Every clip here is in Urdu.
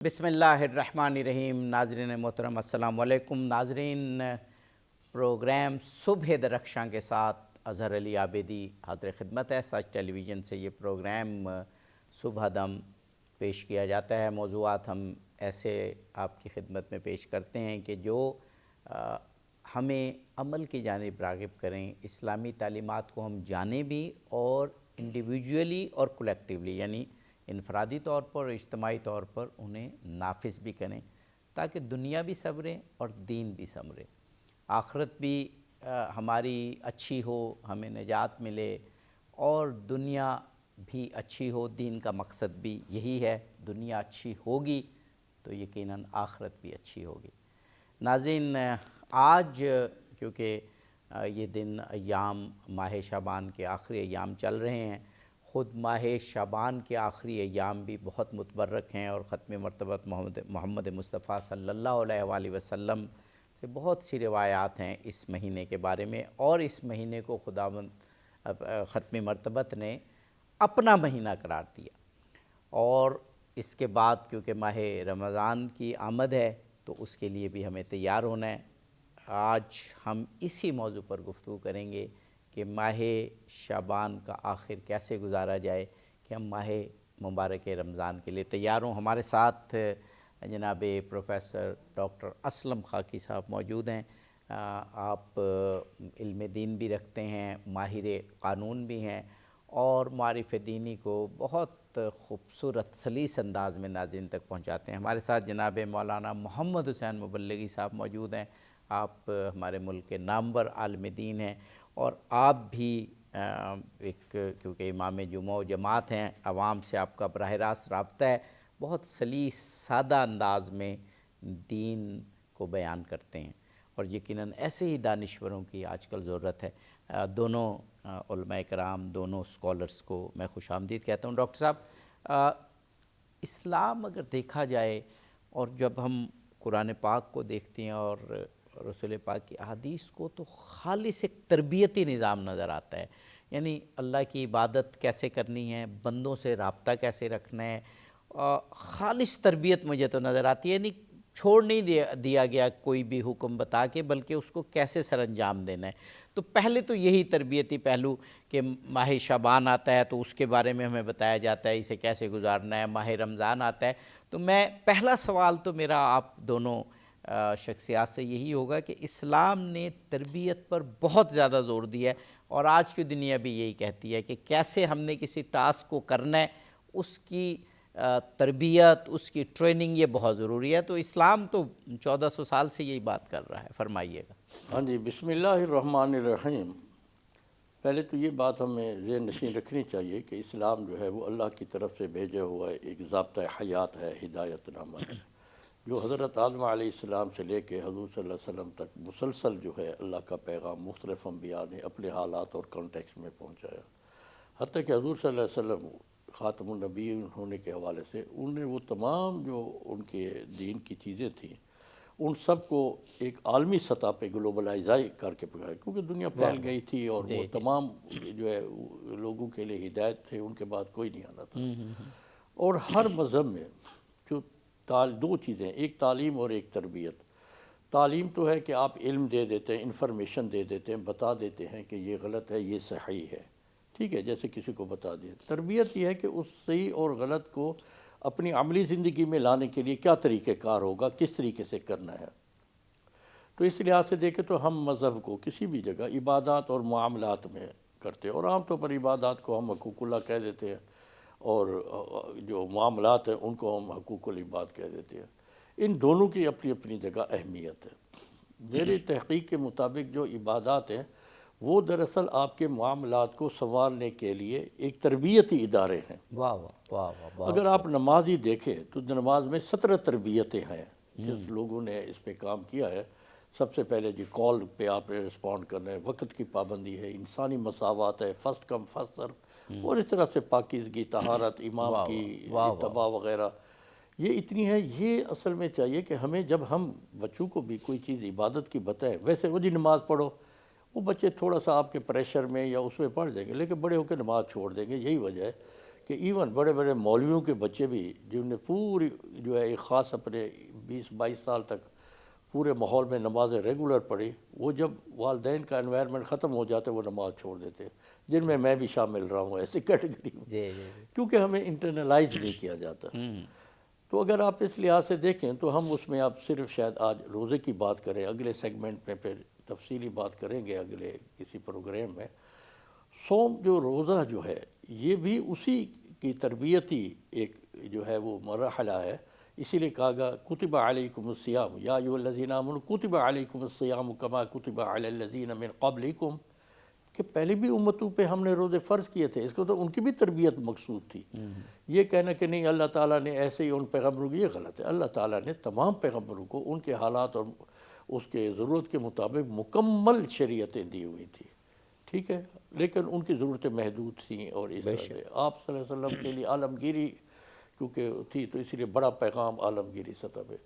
بسم اللہ الرحمن الرحیم۔ ناظرین محترم السلام علیکم۔ ناظرین، پروگرام صبح درخشاں کے ساتھ اظہر علی عابدی حاضر خدمت ہے۔ سچ ٹیلی ویژن سے یہ پروگرام صبح دم پیش کیا جاتا ہے۔ موضوعات ہم ایسے آپ کی خدمت میں پیش کرتے ہیں کہ جو ہمیں عمل کی جانب راغب کریں، اسلامی تعلیمات کو ہم جانیں بھی اور انڈیویجولی اور کولیکٹیولی یعنی انفرادی طور پر اور اجتماعی طور پر انہیں نافذ بھی کریں، تاکہ دنیا بھی سنورے اور دین بھی سنورے، آخرت بھی ہماری اچھی ہو، ہمیں نجات ملے، اور دنیا بھی اچھی ہو۔ دین کا مقصد بھی یہی ہے، دنیا اچھی ہوگی تو یقیناً آخرت بھی اچھی ہوگی۔ ناظرین، آج کیونکہ یہ دن ایام ماہ شعبان کے آخری ایام چل رہے ہیں، خود ماہ شعبان کے آخری ایام بھی بہت متبرک ہیں، اور ختم مرتبت محمد مصطفیٰ صلی اللہ علیہ وآلہ وسلم سے بہت سی روایات ہیں اس مہینے کے بارے میں، اور اس مہینے کو خداوند ختم مرتبت نے اپنا مہینہ قرار دیا۔ اور اس کے بعد کیونکہ ماہ رمضان کی آمد ہے تو اس کے لیے بھی ہمیں تیار ہونا ہے۔ آج ہم اسی موضوع پر گفتگو کریں گے کہ ماہ شعبان کا آخر کیسے گزارا جائے کہ ہم ماہ مبارک رمضان کے لیے تیار ہوں۔ ہمارے ساتھ جناب پروفیسر ڈاکٹر اسلم خاکی صاحب موجود ہیں۔ آپ علم دین بھی رکھتے ہیں، ماہر قانون بھی ہیں، اور معارف دینی کو بہت خوبصورت سلیس انداز میں ناظرین تک پہنچاتے ہیں۔ ہمارے ساتھ جناب مولانا محمد حسین مبلغی صاحب موجود ہیں۔ آپ ہمارے ملک کے نامور عالم دین ہیں، اور آپ بھی ایک کیونکہ امام جمعہ و جماعت ہیں، عوام سے آپ کا براہ راست رابطہ ہے، بہت سلیس سادہ انداز میں دین کو بیان کرتے ہیں، اور یقیناً ایسے ہی دانشوروں کی آج کل ضرورت ہے۔ دونوں علماء کرام، دونوں اسکالرس کو میں خوش آمدید کہتا ہوں۔ ڈاکٹر صاحب، اسلام اگر دیکھا جائے، اور جب ہم قرآن پاک کو دیکھتے ہیں اور رسول پاک کی احادیث کو، تو خالص ایک تربیتی نظام نظر آتا ہے، یعنی اللہ کی عبادت کیسے کرنی ہے، بندوں سے رابطہ کیسے رکھنا ہے، خالص تربیت مجھے تو نظر آتی ہے، یعنی چھوڑ نہیں دیا گیا کوئی بھی حکم بتا کے، بلکہ اس کو کیسے سر انجام دینا ہے۔ تو پہلے تو یہی تربیتی پہلو کہ ماہ شعبان آتا ہے تو اس کے بارے میں ہمیں بتایا جاتا ہے اسے کیسے گزارنا ہے، ماہ رمضان آتا ہے تو میں پہلا سوال تو میرا آپ دونوں شخصیات سے یہی ہوگا کہ اسلام نے تربیت پر بہت زیادہ زور دیا ہے، اور آج کی دنیا بھی یہی کہتی ہے کہ کیسے ہم نے کسی ٹاسک کو کرنا ہے، اس کی تربیت، اس کی ٹریننگ یہ بہت ضروری ہے۔ تو اسلام تو 1400 سال سے یہی بات کر رہا ہے، فرمائیے گا۔ ہاں جی، بسم اللہ الرحمن الرحیم۔ پہلے تو یہ بات ہمیں ذہن نشین رکھنی چاہیے کہ اسلام جو ہے وہ اللہ کی طرف سے بھیجا ہوا ایک ضابطۂ حیات ہے، ہدایت نامہ ہے، جو حضرت آدم علیہ السلام سے لے کے حضور صلی اللہ علیہ وسلم تک مسلسل جو ہے اللہ کا پیغام مختلف انبیاء نے اپنے حالات اور کانٹیکس میں پہنچایا، حتیٰ کہ حضور صلی اللہ علیہ وسلم خاتم النبی ہونے کے حوالے سے انہوں نے وہ تمام جو ان کے دین کی چیزیں تھیں ان سب کو ایک عالمی سطح پہ گلوبلائزائی کر کے پکایا، کیونکہ دنیا پھیل گئی تھی، اور وہ تمام جو ہے لوگوں کے لیے ہدایت تھے، ان کے بعد کوئی نہیں آنا تھا۔ اور ہر مذہب میں جو دو چیزیں، ایک تعلیم اور ایک تربیت۔ تعلیم تو ہے کہ آپ علم دے دیتے ہیں، انفارمیشن دے دیتے ہیں، بتا دیتے ہیں کہ یہ غلط ہے، یہ صحیح ہے، ٹھیک ہے، جیسے کسی کو بتا دیا۔ تربیت یہ ہے کہ اس صحیح اور غلط کو اپنی عملی زندگی میں لانے کے لیے کیا طریقہ کار ہوگا، کس طریقے سے کرنا ہے۔ تو اس لحاظ سے دیکھیں تو ہم مذہب کو کسی بھی جگہ عبادات اور معاملات میں کرتے ہیں، اور عام طور پر عبادات کو ہم حقوق اللہ کہہ دیتے ہیں، اور جو معاملات ہیں ان کو ہم حقوق العباد کہہ دیتے ہیں۔ ان دونوں کی اپنی اپنی جگہ اہمیت ہے۔ میری تحقیق کے مطابق جو عبادات ہیں وہ دراصل آپ کے معاملات کو سنوارنے کے لیے ایک تربیتی ادارے ہیں۔ واہ واہ واہ۔ اگر آپ نماز ہی دیکھیں تو نماز میں 17 تربیتیں ہیں جس لوگوں نے اس پہ کام کیا ہے۔ سب سے پہلے جی کال پہ آپ نے رسپونڈ کرنا ہے، وقت کی پابندی ہے، انسانی مساوات ہے، فرسٹ کم فرسٹ سرو، اور اس طرح سے پاکیزگی، طہارت، امام کی اتباع وغیرہ، یہ اتنی ہے۔ یہ اصل میں چاہیے کہ ہمیں جب ہم بچوں کو بھی کوئی چیز عبادت کی بتائیں، ویسے وہ جی نماز پڑھو، وہ بچے تھوڑا سا آپ کے پریشر میں یا اس میں پڑھ جائیں گے، لیکن بڑے ہو کے نماز چھوڑ دیں گے۔ یہی وجہ ہے کہ ایون بڑے بڑے مولویوں کے بچے بھی جن نے پوری جو ہے ایک خاص اپنے 20-22 سال تک پورے ماحول میں نمازیں ریگولر پڑھی، وہ جب والدین کا انوائرمنٹ ختم ہو جاتا ہے وہ نماز چھوڑ دیتے، جن میں بھی شامل رہا ہوں ایسی کیٹیگری میں، جی جی کیونکہ ہمیں انٹرنلائز نہیں کیا جاتا۔ تو اگر آپ اس لحاظ سے دیکھیں تو ہم اس میں آپ صرف شاید آج روزے کی بات کریں، اگلے سیگمنٹ میں پھر تفصیلی بات کریں گے اگلے کسی پروگرام میں۔ صوم جو روزہ جو ہے یہ بھی اسی کی تربیتی ایک جو ہے وہ مرحلہ ہے، اسی لیے کہا گیا کتب علیکم الصیام یا ایھا الذین آمنوا کتب علیکم الصیام کما کتب علی الذین من قبلکم، کہ پہلے بھی امتوں پہ ہم نے روزے فرض کیے تھے، اس کو تو ان کی بھی تربیت مقصود تھی۔ یہ کہنا کہ نہیں اللہ تعالیٰ نے ایسے ہی ان پیغمبروں کو، یہ غلط ہے۔ اللہ تعالیٰ نے تمام پیغمبروں کو ان کے حالات اور اس کے ضرورت کے مطابق مکمل شریعتیں دی ہوئی تھی، ٹھیک ہے، لیکن ان کی ضرورتیں محدود تھیں، اور اس طرح سے آپ صلی اللہ علیہ وسلم کے لیے عالمگیری کیونکہ تھی تو اسی لیے بڑا پیغام عالمگیری سطح پہ۔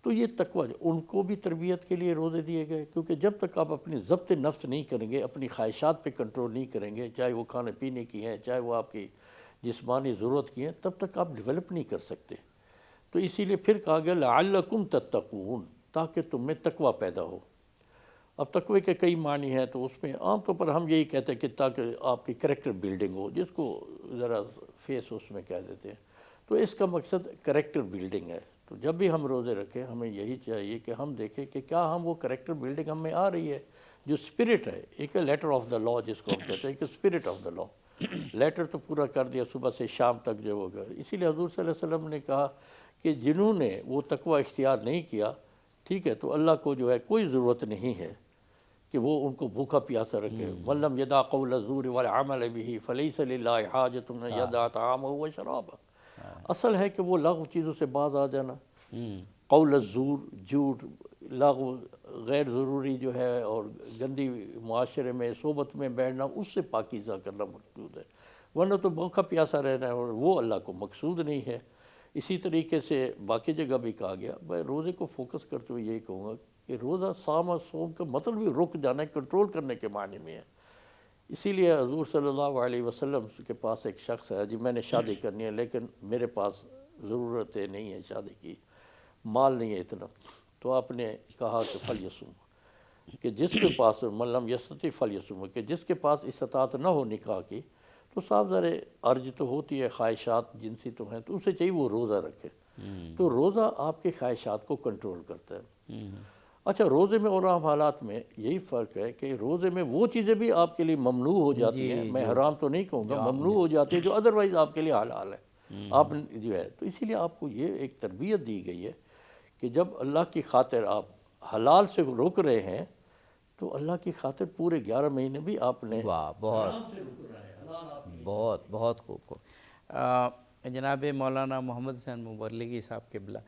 تو یہ تقویٰ ان کو بھی تربیت کے لیے روزے دیے گئے، کیونکہ جب تک آپ اپنی ضبط نفس نہیں کریں گے، اپنی خواہشات پہ کنٹرول نہیں کریں گے، چاہے وہ کھانے پینے کی ہیں، چاہے وہ آپ کی جسمانی ضرورت کی ہیں، تب تک آپ ڈیولپ نہیں کر سکتے۔ تو اسی لیے پھر کہا گیا لعلکم تتقون، تاکہ تم میں تقویٰ پیدا ہو۔ اب تقوی کے کئی معنی ہیں، تو اس میں عام طور پر ہم یہی کہتے ہیں کہ تاکہ آپ کی کریکٹر بلڈنگ ہو، جس کو ذرا فیس اس میں کہہ دیتے ہیں، تو اس کا مقصد کریکٹر بلڈنگ ہے۔ تو جب بھی ہم روزے رکھیں ہمیں یہی چاہیے کہ ہم دیکھیں کہ کیا ہم وہ کریکٹر بلڈنگ ہم میں آ رہی ہے، جو اسپرٹ ہے، ایک لیٹر آف دا لا جس کو ہم کہتے ہیں، کہ spirit of the law, letter تو پورا کر دیا صبح سے شام تک جو ہوگا۔ اسی لیے حضور صلی اللہ علیہ وسلم نے کہا کہ جنہوں نے وہ تقویٰ اختیار نہیں کیا، ٹھیک ہے، تو اللہ کو جو ہے کوئی ضرورت نہیں ہے کہ وہ ان کو بھوکا پیاسا رکھے۔ مَن لَّمْ يَدَعْ قَوْلَ الزُّورِ وَالْعَمَلَ بِهِ فَلَيْسَ لِلَّهِ حَاجَةٌ أَن يَدَعَ طَعَامَهُ وَشَرَابَهُ۔ اصل ہے کہ وہ لغو چیزوں سے باز آ جانا، قول الزور، جھوٹ، لغو، غیر ضروری جو ہے اور گندی معاشرے میں صحبت میں بیٹھنا، اس سے پاکیزہ کرنا مقصود ہے، ورنہ تو بھوکا پیاسا رہنا ہے، اور وہ اللہ کو مقصود نہیں ہے۔ اسی طریقے سے باقی جگہ بھی کہا گیا، میں روزے کو فوکس کرتے ہوئے یہی کہوں گا کہ روزہ صام اور صوم کا مطلب بھی رک جانا ہے، کنٹرول کرنے کے معنی میں ہے۔ اسی لیے حضور صلی اللہ علیہ وسلم کے پاس ایک شخص ہے، جی میں نے شادی کرنی ہے لیکن میرے پاس ضرورتیں نہیں ہیں شادی کی، مال نہیں ہے اتنا، تو آپ نے کہا کہ فلیصوم، کہ جس کے پاس من لم یستطع فلیصوم، کہ جس کے پاس استطاعت نہ ہو نکاح کی، تو صاف ظاہر ارج تو ہوتی ہے، خواہشات جنسی تو ہیں، تو اسے چاہیے وہ روزہ رکھے۔ تو روزہ آپ کے خواہشات کو کنٹرول کرتا ہے۔ اچھا، روزے میں اور عام حالات میں یہی فرق ہے کہ روزے میں وہ چیزیں بھی آپ کے لیے ممنوع ہو جاتی ہیں، میں حرام تو نہیں کہوں گا، ممنوع ہو جاتی ہے، جو ادروائز آپ کے لیے حلال ہے، آپ جو ہے۔ تو اسی لیے آپ کو یہ ایک تربیت دی گئی ہے کہ جب اللہ کی خاطر آپ حلال سے روک رہے ہیں، تو اللہ کی خاطر پورے 11 مہینے بھی آپ نے واہ، بہت بہت خوب۔ جناب مولانا محمد حسین مبلغی صاحب قبلہ،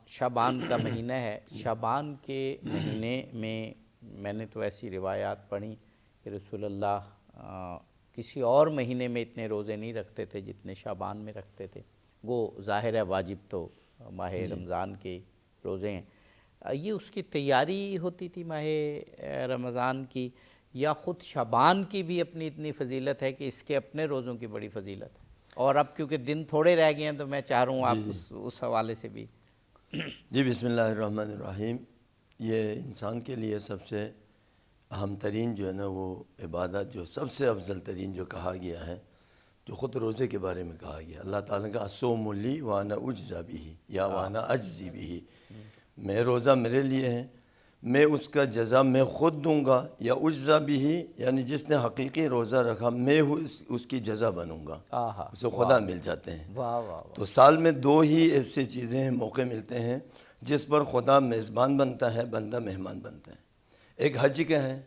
شعبان کا مہینہ ہے، شعبان کے مہینے میں نے تو ایسی روایات پڑھی کہ رسول اللہ کسی اور مہینے میں اتنے روزے نہیں رکھتے تھے جتنے شعبان میں رکھتے تھے۔ وہ ظاہر ہے واجب تو ماہ رمضان کے روزے ہیں، یہ اس کی تیاری ہوتی تھی ماہ رمضان کی، یا خود شعبان کی بھی اپنی اتنی فضیلت ہے کہ اس کے اپنے روزوں کی بڑی فضیلت ہے؟ اور اب کیونکہ دن تھوڑے رہ گئے ہیں تو میں چاہ رہا ہوں آپ اس حوالے سے بھی۔ جی بسم اللہ الرحمن الرحیم۔ یہ انسان کے لیے سب سے اہم ترین جو ہے نا وہ عبادت، جو سب سے افضل ترین جو کہا گیا ہے، جو خود روزے کے بارے میں کہا گیا، اللہ تعالیٰ کا الصوم لی وانا اجزی بہ یا وانا اجزی بہ، میں روزہ میرے لیے ہے، میں اس کا جزا میں خود دوں گا، یا اجزی بہ یعنی جس نے حقیقی روزہ رکھا میں اس کی جزا بنوں گا، اسے خدا مل جاتے ہیں۔ تو سال میں 2 ہی ایسے چیزیں ہیں، موقع ملتے ہیں جس پر خدا میزبان بنتا ہے، بندہ مہمان بنتا ہے۔ ایک حج کا ہے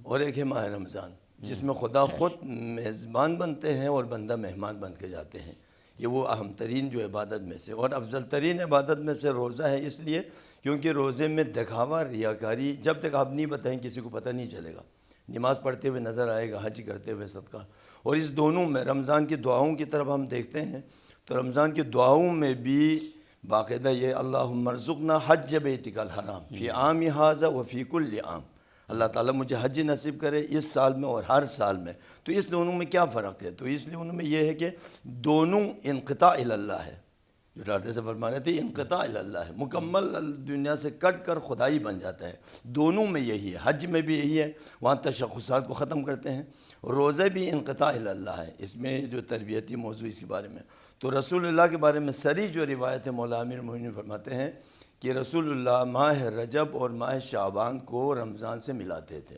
اور ایک ہے ماہ رمضان، جس میں خدا خود میزبان بنتے ہیں اور بندہ مہمان بن کے جاتے ہیں۔ یہ وہ اہم ترین جو عبادت میں سے اور افضل ترین عبادت میں سے روزہ ہے، اس لیے کیونکہ روزے میں دکھاوا، ریاکاری جب تک آپ نہیں بتائیں کسی کو پتہ نہیں چلے گا۔ نماز پڑھتے ہوئے نظر آئے گا، حج کرتے ہوئے صدقہ، اور اس دونوں میں رمضان کی دعاؤں کی طرف ہم دیکھتے ہیں تو رمضان کی دعاؤں میں بھی باقاعدہ یہ اللہم ارزقنا حج بیتک الحرام فی عام ھذا و فی کل عام، اللہ تعالیٰ مجھے حج نصیب کرے اس سال میں اور ہر سال میں. تو اس دونوں میں کیا فرق ہے؟ تو اس لیے ان میں یہ ہے کہ دونوں انقطاع اللہ ہے. جو ڈاکٹر سے فرما رہے تھے انقطاع اللہ ہے، مکمل دنیا سے کٹ کر خدائی بن جاتا ہے. دونوں میں یہی ہے، حج میں بھی یہی ہے، وہاں تشخصات کو ختم کرتے ہیں. روزے بھی انقطاع اللہ ہے. اس میں جو تربیتی موضوع اس کے بارے میں، تو رسول اللہ کے بارے میں سری جو روایت ہے، مولا امیر المومنین فرماتے ہیں کہ رسول اللہ ماہ رجب اور ماہ شعبان کو رمضان سے ملاتے تھے.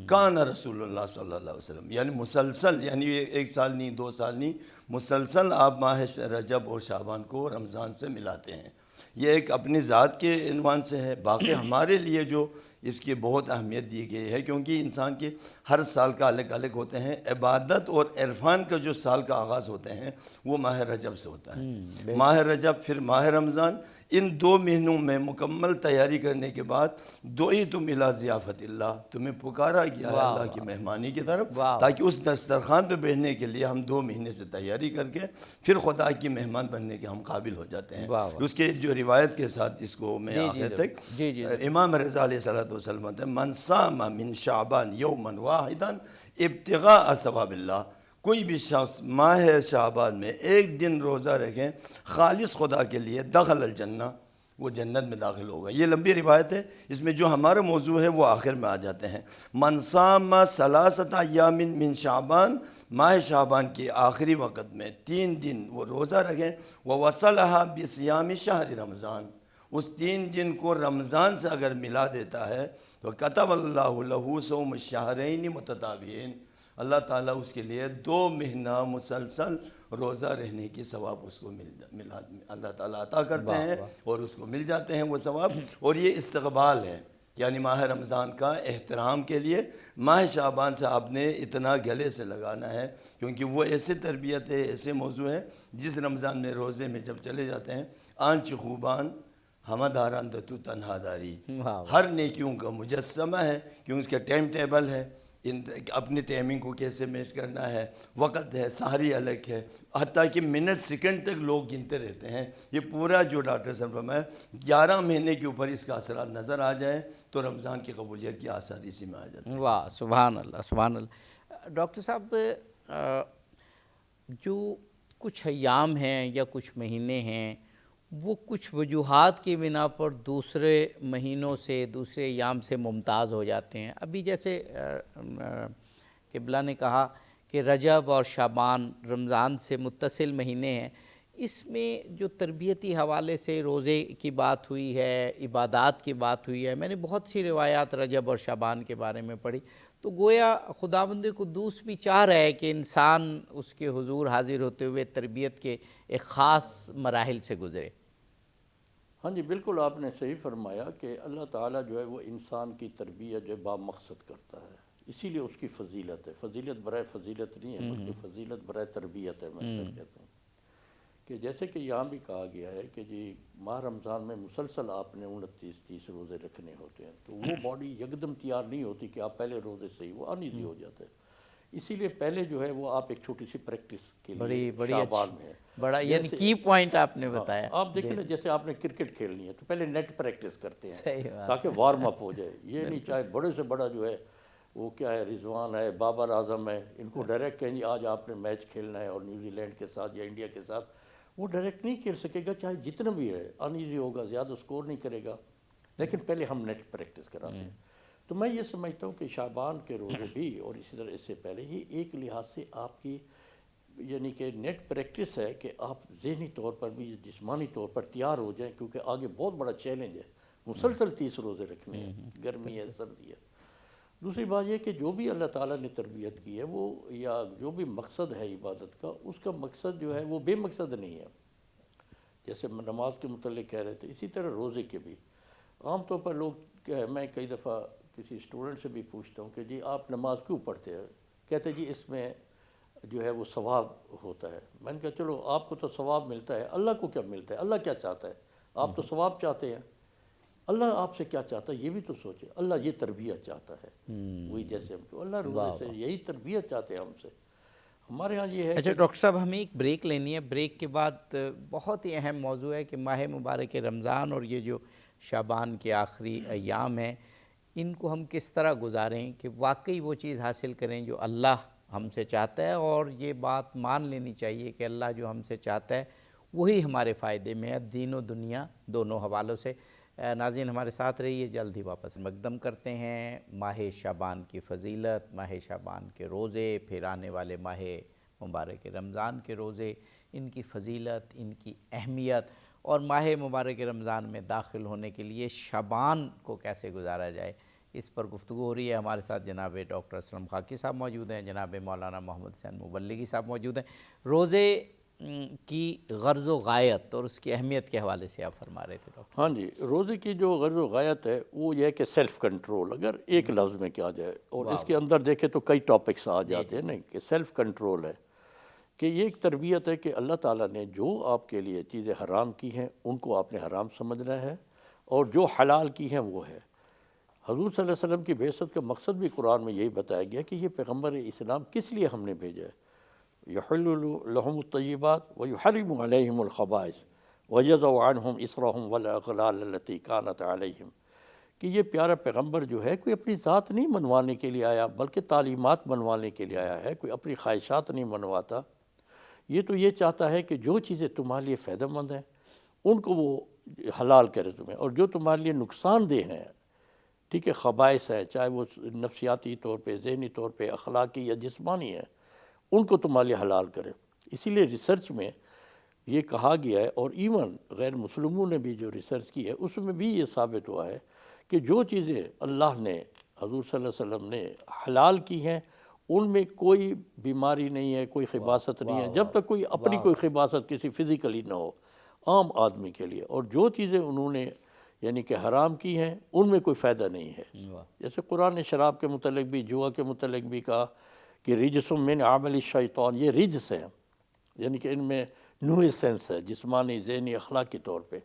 کان رسول اللہ صلی اللہ علیہ وسلم، یعنی مسلسل، یعنی ایک سال نہیں، 2 سال نہیں، مسلسل آپ ماہ رجب اور شعبان کو رمضان سے ملاتے ہیں. یہ ایک اپنی ذات کے عنوان سے ہے. باقی ہمارے لیے جو اس کی بہت اہمیت دی گئی ہے، کیونکہ انسان کے ہر سال کا الگ الگ ہوتے ہیں. عبادت اور عرفان کا جو سال کا آغاز ہوتے ہیں وہ ماہ رجب سے ہوتا ہے. ماہ رجب پھر ماہ رمضان، ان 2 مہینوں میں مکمل تیاری کرنے کے بعد دعیتم الی ضیافت اللہ، تمہیں پکارا گیا ہے اللہ کی مہمانی کی طرف، تاکہ اس دسترخوان پہ بیٹھنے کے لیے ہم 2 مہینے سے تیاری کر کے پھر خدا کی مہمان بننے کے ہم قابل ہو جاتے ہیں. اس کے جو روایت کے ساتھ اس کو میں آخر تک، امام رضا علیہ السلام ہے من صام من شعبان یوما واحدا ابتغاء ثواب اللہ، کوئی بھی شخص ماہ شعبان میں ایک دن روزہ رکھیں خالص خدا کے لیے، دخل الجنہ، وہ جنت میں داخل ہوگا. یہ لمبی روایت ہے، اس میں جو ہمارا موضوع ہے وہ آخر میں آ جاتے ہیں. من صام ثلاثۃ ایام من شعبان، ماہ شعبان کے آخری وقت میں 3 دن وہ روزہ رکھیں، ووصلها بصیام شہر رمضان، اس 3 دن کو رمضان سے اگر ملا دیتا ہے تو کتب اللہ لہ صوم الشہرین متتابعین، اللہ تعالیٰ اس کے لیے 2 مہینہ مسلسل روزہ رہنے کی ثواب اس کو اللہ تعالیٰ عطا کرتے ہیں اور اس کو مل جاتے ہیں وہ ثواب. اور یہ استقبال ہے، یعنی ماہ رمضان کا احترام کے لیے ماہ شعبان سے آپ نے اتنا گلے سے لگانا ہے، کیونکہ وہ ایسے تربیت ہے، ایسے موضوع ہے. جس رمضان میں روزے میں جب چلے جاتے ہیں، آنچ خوبان ہمہ داران تو تنہا داری، ہر نیکیوں کا مجسمہ ہے، کیوں اس کا ٹائم ٹیبل ہے، اپنی ٹائمنگ کو کیسے میچ کرنا ہے، وقت ہے، سحری الگ ہے، حتیٰ کہ منٹ سیکنڈ تک لوگ گنتے رہتے ہیں. یہ پورا جو ڈاکٹر صاحب فرمایا 11 مہینے کے اوپر اس کا اثرات نظر آ جائے تو رمضان کی قبولیت کی آثار اسی میں آ جاتے ہیں. واہ، سبحان اللہ، سبحان اللہ. ڈاکٹر صاحب، جو کچھ ایام ہیں یا کچھ مہینے ہیں، وہ کچھ وجوہات کی بنا پر دوسرے مہینوں سے، دوسرے ایام سے ممتاز ہو جاتے ہیں. ابھی جیسے قبلہ نے کہا کہ رجب اور شعبان رمضان سے متصل مہینے ہیں، اس میں جو تربیتی حوالے سے روزے کی بات ہوئی ہے، عبادات کی بات ہوئی ہے. میں نے بہت سی روایات رجب اور شعبان کے بارے میں پڑھی، تو گویا خداوند قدوس بھی چاہ رہا ہے کہ انسان اس کے حضور حاضر ہوتے ہوئے تربیت کے ایک خاص مراحل سے گزرے. ہاں جی، بالکل آپ نے صحیح فرمایا کہ اللہ تعالیٰ جو ہے وہ انسان کی تربیت جو ہے با مقصد کرتا ہے، اسی لیے اس کی فضیلت ہے. فضیلت برائے فضیلت نہیں ہے، بلکہ فضیلت برائے تربیت ہے. میں اکثر کہتا ہوں کہ جیسے کہ یہاں بھی کہا گیا ہے کہ جی ماہ رمضان میں مسلسل آپ نے 29-30 روزے رکھنے ہوتے ہیں، تو وہ باڈی یکدم تیار نہیں ہوتی کہ آپ پہلے روزے سے ہی، وہ انیزی ہو جاتا ہے. اسی لیے پہلے جو ہے وہ آپ ایک چھوٹی سی پریکٹس کے لیے شعبان میں بڑا یعنی کی پوائنٹ آپ نے بتایا. آپ دیکھیں نا، جیسے آپ نے کرکٹ کھیلنی ہے تو پہلے نیٹ پریکٹس کرتے ہیں تاکہ وارم اپ ہو جائے. یہ نہیں چاہے بڑے سے بڑا جو ہے وہ کیا ہے، رضوان ہے، بابر اعظم ہے، ان کو ڈائریکٹ کہیں جی آج آپ نے میچ کھیلنا ہے اور نیوزی لینڈ کے ساتھ یا انڈیا کے ساتھ، وہ ڈائریکٹ نہیں کھیل سکے گا، چاہے جتنا بھی ہے، انیزی ہوگا، زیادہ سکور نہیں کرے گا. لیکن پہلے ہم نیٹ پریکٹس کراتے ہیں. تو میں یہ سمجھتا ہوں کہ شعبان کے روزے بھی اور اسی طرح اس سے پہلے یہ ایک لحاظ سے آپ کی یعنی کہ نیٹ پریکٹس ہے کہ آپ ذہنی طور پر بھی جسمانی طور پر تیار ہو جائیں، کیونکہ آگے بہت بڑا چیلنج ہے، مسلسل 30 روزے رکھنے ہیں، گرمی ہے، سردی ہے. دوسری بات یہ کہ جو بھی اللہ تعالیٰ نے تربیت کی ہے وہ یا جو بھی مقصد ہے عبادت کا، اس کا مقصد جو ہے وہ بے مقصد نہیں ہے. جیسے نماز کے متعلق کہہ رہے تھے، اسی طرح روزے کے بھی. عام طور پر لوگ میں کئی دفعہ کسی اسٹوڈنٹ سے بھی پوچھتا ہوں کہ جی آپ نماز کیوں پڑھتے ہیں، کہتے جی اس میں جو ہے وہ ثواب ہوتا ہے. میں نے کہا چلو آپ کو تو ثواب ملتا ہے، اللہ کو کیا ملتا ہے، اللہ کیا چاہتا ہے؟ آپ تو ثواب چاہتے ہیں، اللہ آپ سے کیا چاہتا ہے یہ بھی تو سوچے. اللہ یہ تربیت چاہتا ہے، وہی جیسے ہم کو اللہ روزے سے یہی تربیت چاہتے ہیں ہم سے. ہمارے ہاں یہ ہے. اچھا ڈاکٹر صاحب، ہمیں ایک بریک لینی ہے. بریک کے بعد بہت ہی اہم موضوع ہے کہ ماہ مبارک رمضان اور یہ جو شعبان کے آخری ایام ہیں، ان کو ہم کس طرح گزاریں کہ واقعی وہ چیز حاصل کریں جو اللہ ہم سے چاہتا ہے، اور یہ بات مان لینی چاہیے کہ اللہ جو ہم سے چاہتا ہے وہی ہمارے فائدے میں ہے، دین و دنیا دونوں حوالوں سے۔ ناظرین ہمارے ساتھ رہیے، جلد ہی واپس مقدم کرتے ہیں ماہ شعبان کی فضیلت، ماہ شعبان کے روزے، پھر آنے والے ماہ مبارک رمضان کے روزے، ان کی فضیلت، ان کی اہمیت، اور ماہ مبارک رمضان میں داخل ہونے کے لیے شعبان کو کیسے گزارا جائے، اس پر گفتگو ہو رہی ہے۔ ہمارے ساتھ جناب ڈاکٹر اسلم خاکی صاحب موجود ہیں، جناب مولانا محمد حسین مبلغی صاحب موجود ہیں۔ روزے کی غرض و غایت اور اس کی اہمیت کے حوالے سے آپ فرما رہے تھے ڈاکٹر۔ ہاں جی، روزے کی جو غرض و غایت ہے وہ یہ ہے کہ سیلف کنٹرول، اگر ایک لفظ میں کیا جائے، اور اس کے اندر دیکھیں تو کئی ٹاپکس آ جاتے ہیں، نہیں کہ سیلف کنٹرول ہے، کہ یہ ایک تربیت ہے کہ اللہ تعالیٰ نے جو آپ کے لیے چیزیں حرام کی ہیں ان کو آپ نے حرام سمجھنا ہے، اور جو حلال کی ہیں وہ ہے۔ حضور صلی اللہ علیہ وسلم کی بعثت کا مقصد بھی قرآن میں یہی بتایا گیا کہ یہ پیغمبر اسلام کس لیے ہم نے بھیجا ہے۔ یحل لهم الطیبات ویحرم علیہم الخبائث ویضع عنہم اصرہم والاغلال التی کانت علیہم، کہ یہ پیارا پیغمبر جو ہے کوئی اپنی ذات نہیں منوانے کے لیے آیا بلکہ تعلیمات منوانے کے لیے آیا ہے، کوئی اپنی خواہشات نہیں منواتا۔ یہ تو یہ چاہتا ہے کہ جو چیزیں تمہارے لیے فائدہ مند ہیں ان کو وہ حلال کرے تمہیں، اور جو تمہارے لیے نقصان دہ ہیں، ٹھیک ہے، خبائث ہیں، چاہے وہ نفسیاتی طور پہ، ذہنی طور پہ، اخلاقی یا جسمانی ہیں، ان کو تمہارے لیے حلال کرے۔ اسی لیے ریسرچ میں یہ کہا گیا ہے، اور ایون غیر مسلموں نے بھی جو ریسرچ کی ہے اس میں بھی یہ ثابت ہوا ہے کہ جو چیزیں اللہ نے، حضور صلی اللہ علیہ وسلم نے حلال کی ہیں ان میں کوئی بیماری نہیں ہے، کوئی خباثت نہیں ہے، جب تک کوئی اپنی کوئی خباثت کسی فزیکلی نہ ہو عام آدمی کے لیے، اور جو چیزیں انہوں نے یعنی کہ حرام کی ہیں ان میں کوئی فائدہ نہیں ہے۔ جیسے قرآن نے شراب کے متعلق بھی، جوا کے متعلق بھی کہا کہ رجس من عمل الشیطان، یہ رجس ہے، یعنی کہ ان میں نوئسنس ہے، جسمانی، ذہنی، اخلاقی طور پہ۔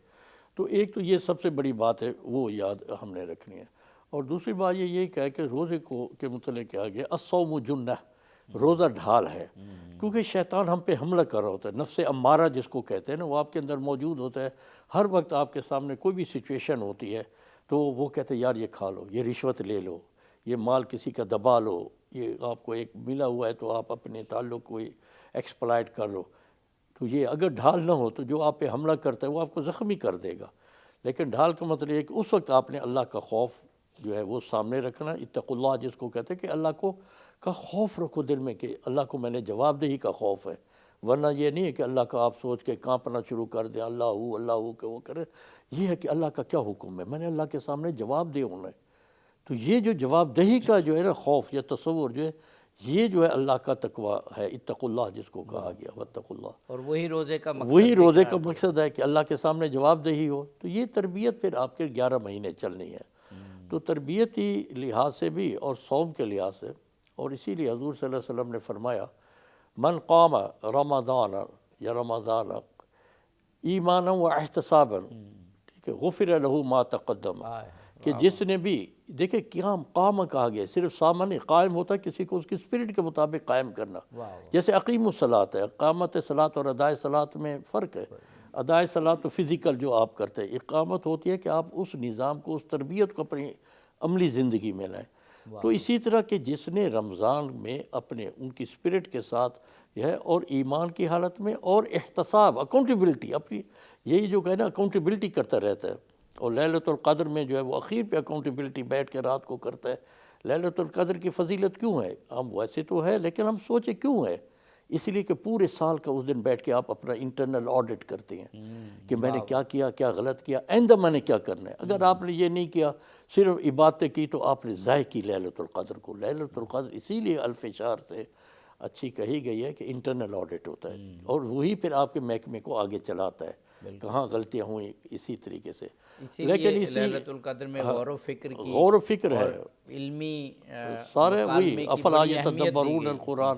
تو ایک تو یہ سب سے بڑی بات ہے، وہ یاد ہم نے رکھنی ہے۔ اور دوسری بات یہ کہا کہ روزے کو کے متعلق کہا گیا الصوم جنہ، روزہ ڈھال ہے، کیونکہ شیطان ہم پہ حملہ کر رہا ہوتا ہے، نفس امارہ جس کو کہتے ہیں نا، وہ آپ کے اندر موجود ہوتا ہے۔ ہر وقت آپ کے سامنے کوئی بھی سچویشن ہوتی ہے تو وہ کہتے ہیں یار یہ کھا لو، یہ رشوت لے لو، یہ مال کسی کا دبا لو، یہ آپ کو ایک ملا ہوا ہے تو آپ اپنے تعلق کو ایکسپلائٹ کر لو۔ تو یہ اگر ڈھال نہ ہو تو جو آپ پہ حملہ کرتا ہے وہ آپ کو زخمی کر دے گا۔ لیکن ڈھال کا مطلب یہ کہ اس وقت آپ نے اللہ کا خوف جو ہے وہ سامنے رکھنا، اتقوا اللہ جس کو کہتے ہیں کہ اللہ کا خوف رکھو دل میں، کہ اللہ کو میں نے جواب دہی کا خوف ہے، ورنہ یہ نہیں ہے کہ اللہ کا آپ سوچ کے کانپنا شروع کر دیں، اللہ ہو کہ وہ کرے۔ یہ ہے کہ اللہ کا کیا حکم ہے، میں نے اللہ کے سامنے جواب دے ہونا ہے۔ تو یہ جو جواب دہی کا جو ہے نا خوف یا تصور جو ہے، یہ جو ہے اللہ کا تقویٰ ہے، اتقوا اللہ جس کو کہا گیا، واتقوا اللہ، اور وہی روزے کا مقصد، وہی روزے کا مقصد ہے کہ اللہ کے سامنے جواب دہی ہو۔ تو یہ تربیت پھر آپ کے 11 مہینے چلنی ہے۔ تو تربیتی لحاظ سے بھی اور صوم کے لحاظ سے، اور اسی لیے حضور صلی اللہ علیہ وسلم نے فرمایا من قام رمضان یا رمضان ایمانا و احتسابا، ٹھیک ہے، غفر لہ ما تقدم، کہ جس نے بھی، دیکھیں قام کہا گیا، صرف سامہ نہیں، قائم ہوتا ہے کسی کو اس کی اسپرٹ کے مطابق قائم کرنا۔ جیسے اقیم الصلاۃ ہے، اقامت صلاۃ اور ادائے صلاۃ میں فرق ہے۔ ادائے صلاۃ تو فزیکل جو آپ کرتے ہیں، اقامت ہوتی ہے کہ آپ اس نظام کو، اس تربیت کو اپنی عملی زندگی میں لائیں۔ تو اسی طرح کہ جس نے رمضان میں اپنے ان کی اسپرٹ کے ساتھ یہ ہے، اور ایمان کی حالت میں، اور احتساب، اکاؤنٹیبلٹی، اپنی یہی جو کہنا اکاؤنٹیبلٹی کرتا رہتا ہے، اور لیلۃ القدر میں جو ہے وہ اخیر پہ اکاؤنٹیبلٹی بیٹھ کے رات کو کرتا ہے۔ لیلۃ القدر کی فضیلت کیوں ہے؟ ہم ویسے تو ہے لیکن ہم سوچیں کیوں ہے؟ اس لیے کہ پورے سال کا اس دن بیٹھ کے آپ اپنا انٹرنل آڈٹ کرتے ہیں کہ میں نے کیا کیا، کیا غلط کیا، آئندہ میں نے کیا کرنا ہے۔ اگر آپ نے یہ نہیں کیا، صرف عبادتیں کی، تو آپ نے ضائع کی لیلۃ القدر کو۔ لیلۃ القدر اسی لیے الف شہر سے اچھی کہی گئی ہے کہ انٹرنل آڈٹ ہوتا ہے، اور وہی پھر آپ کے محکمے کو آگے چلاتا ہے، کہاں غلطیاں ہوئیں اسی طریقے سے۔ لیکن لیلۃ القدر میں غور و فکر کی، غور و فکر ہے، علمی سارے وہی افلا یتدبرون القرآن۔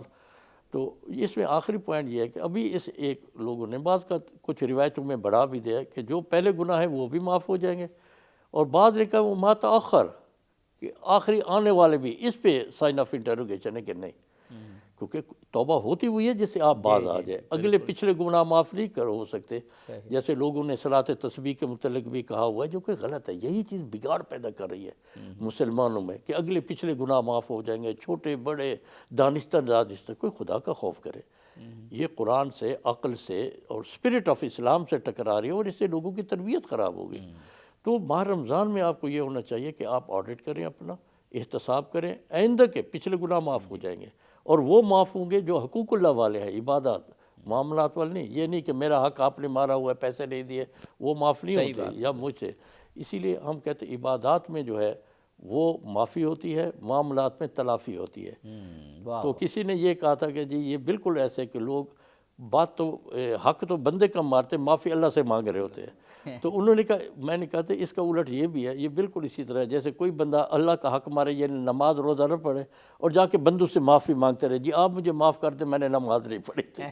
تو اس میں آخری پوائنٹ یہ ہے کہ ابھی اس ایک لوگوں نے بعض کا کچھ روایتوں میں بڑھا بھی دیا کہ جو پہلے گناہ ہیں وہ بھی معاف ہو جائیں گے، اور بعض نے کہا وہ ما تاخر، کہ آخری آنے والے بھی، اس پہ سائن آف انٹروگیشن ہے کہ نہیں، کیونکہ توبہ ہوتی ہوئی ہے جس سے آپ باز آ جائے، اگلے پچھلے گناہ معاف نہیں ہو سکتے. جیسے لوگوں نے صلاۃ تسبیح کے متعلق بھی کہا ہوا ہے جو کہ غلط ہے. یہی چیز بگاڑ پیدا کر رہی ہے مسلمانوں میں کہ اگلے پچھلے گناہ معاف ہو جائیں گے، چھوٹے بڑے دانستہ نادانستہ. کوئی خدا کا خوف کرے. یہ قرآن سے، عقل سے اور اسپرٹ آف اسلام سے ٹکرا رہی ہے اور اس سے لوگوں کی تربیت خراب ہو گئی. تو ماہ رمضان میں آپ کو یہ ہونا چاہیے کہ آپ آڈٹ کریں، اپنا احتساب کریں، آئندہ کے پچھلے گناہ معاف ہو جائیں گے. اور وہ معاف ہوں گے جو حقوق اللہ والے ہیں، عبادات معاملات والے نہیں. یہ نہیں کہ میرا حق آپ نے مارا ہوا ہے، پیسے نہیں دیے، وہ معاف نہیں ہوتے یا مجھ سے. اسی لیے ہم کہتے ہیں عبادات میں جو ہے وہ معافی ہوتی ہے، معاملات میں تلافی ہوتی ہے. تو کسی نے یہ کہا تھا کہ جی یہ بالکل ایسے کہ لوگ بات تو حق تو بندے کا مارتے، معافی اللہ سے مانگ رہے ہوتے ہیں. تو انہوں نے کہا، میں نے کہا تھا اس کا الٹ یہ بھی ہے، یہ بالکل اسی طرح ہے جیسے کوئی بندہ اللہ کا حق مارے، یعنی نماز روزہ نہ پڑھے اور جا کے بندوں سے معافی مانگتے رہے، جی آپ مجھے معاف کر دیں میں نے نماز نہیں پڑھی تھی.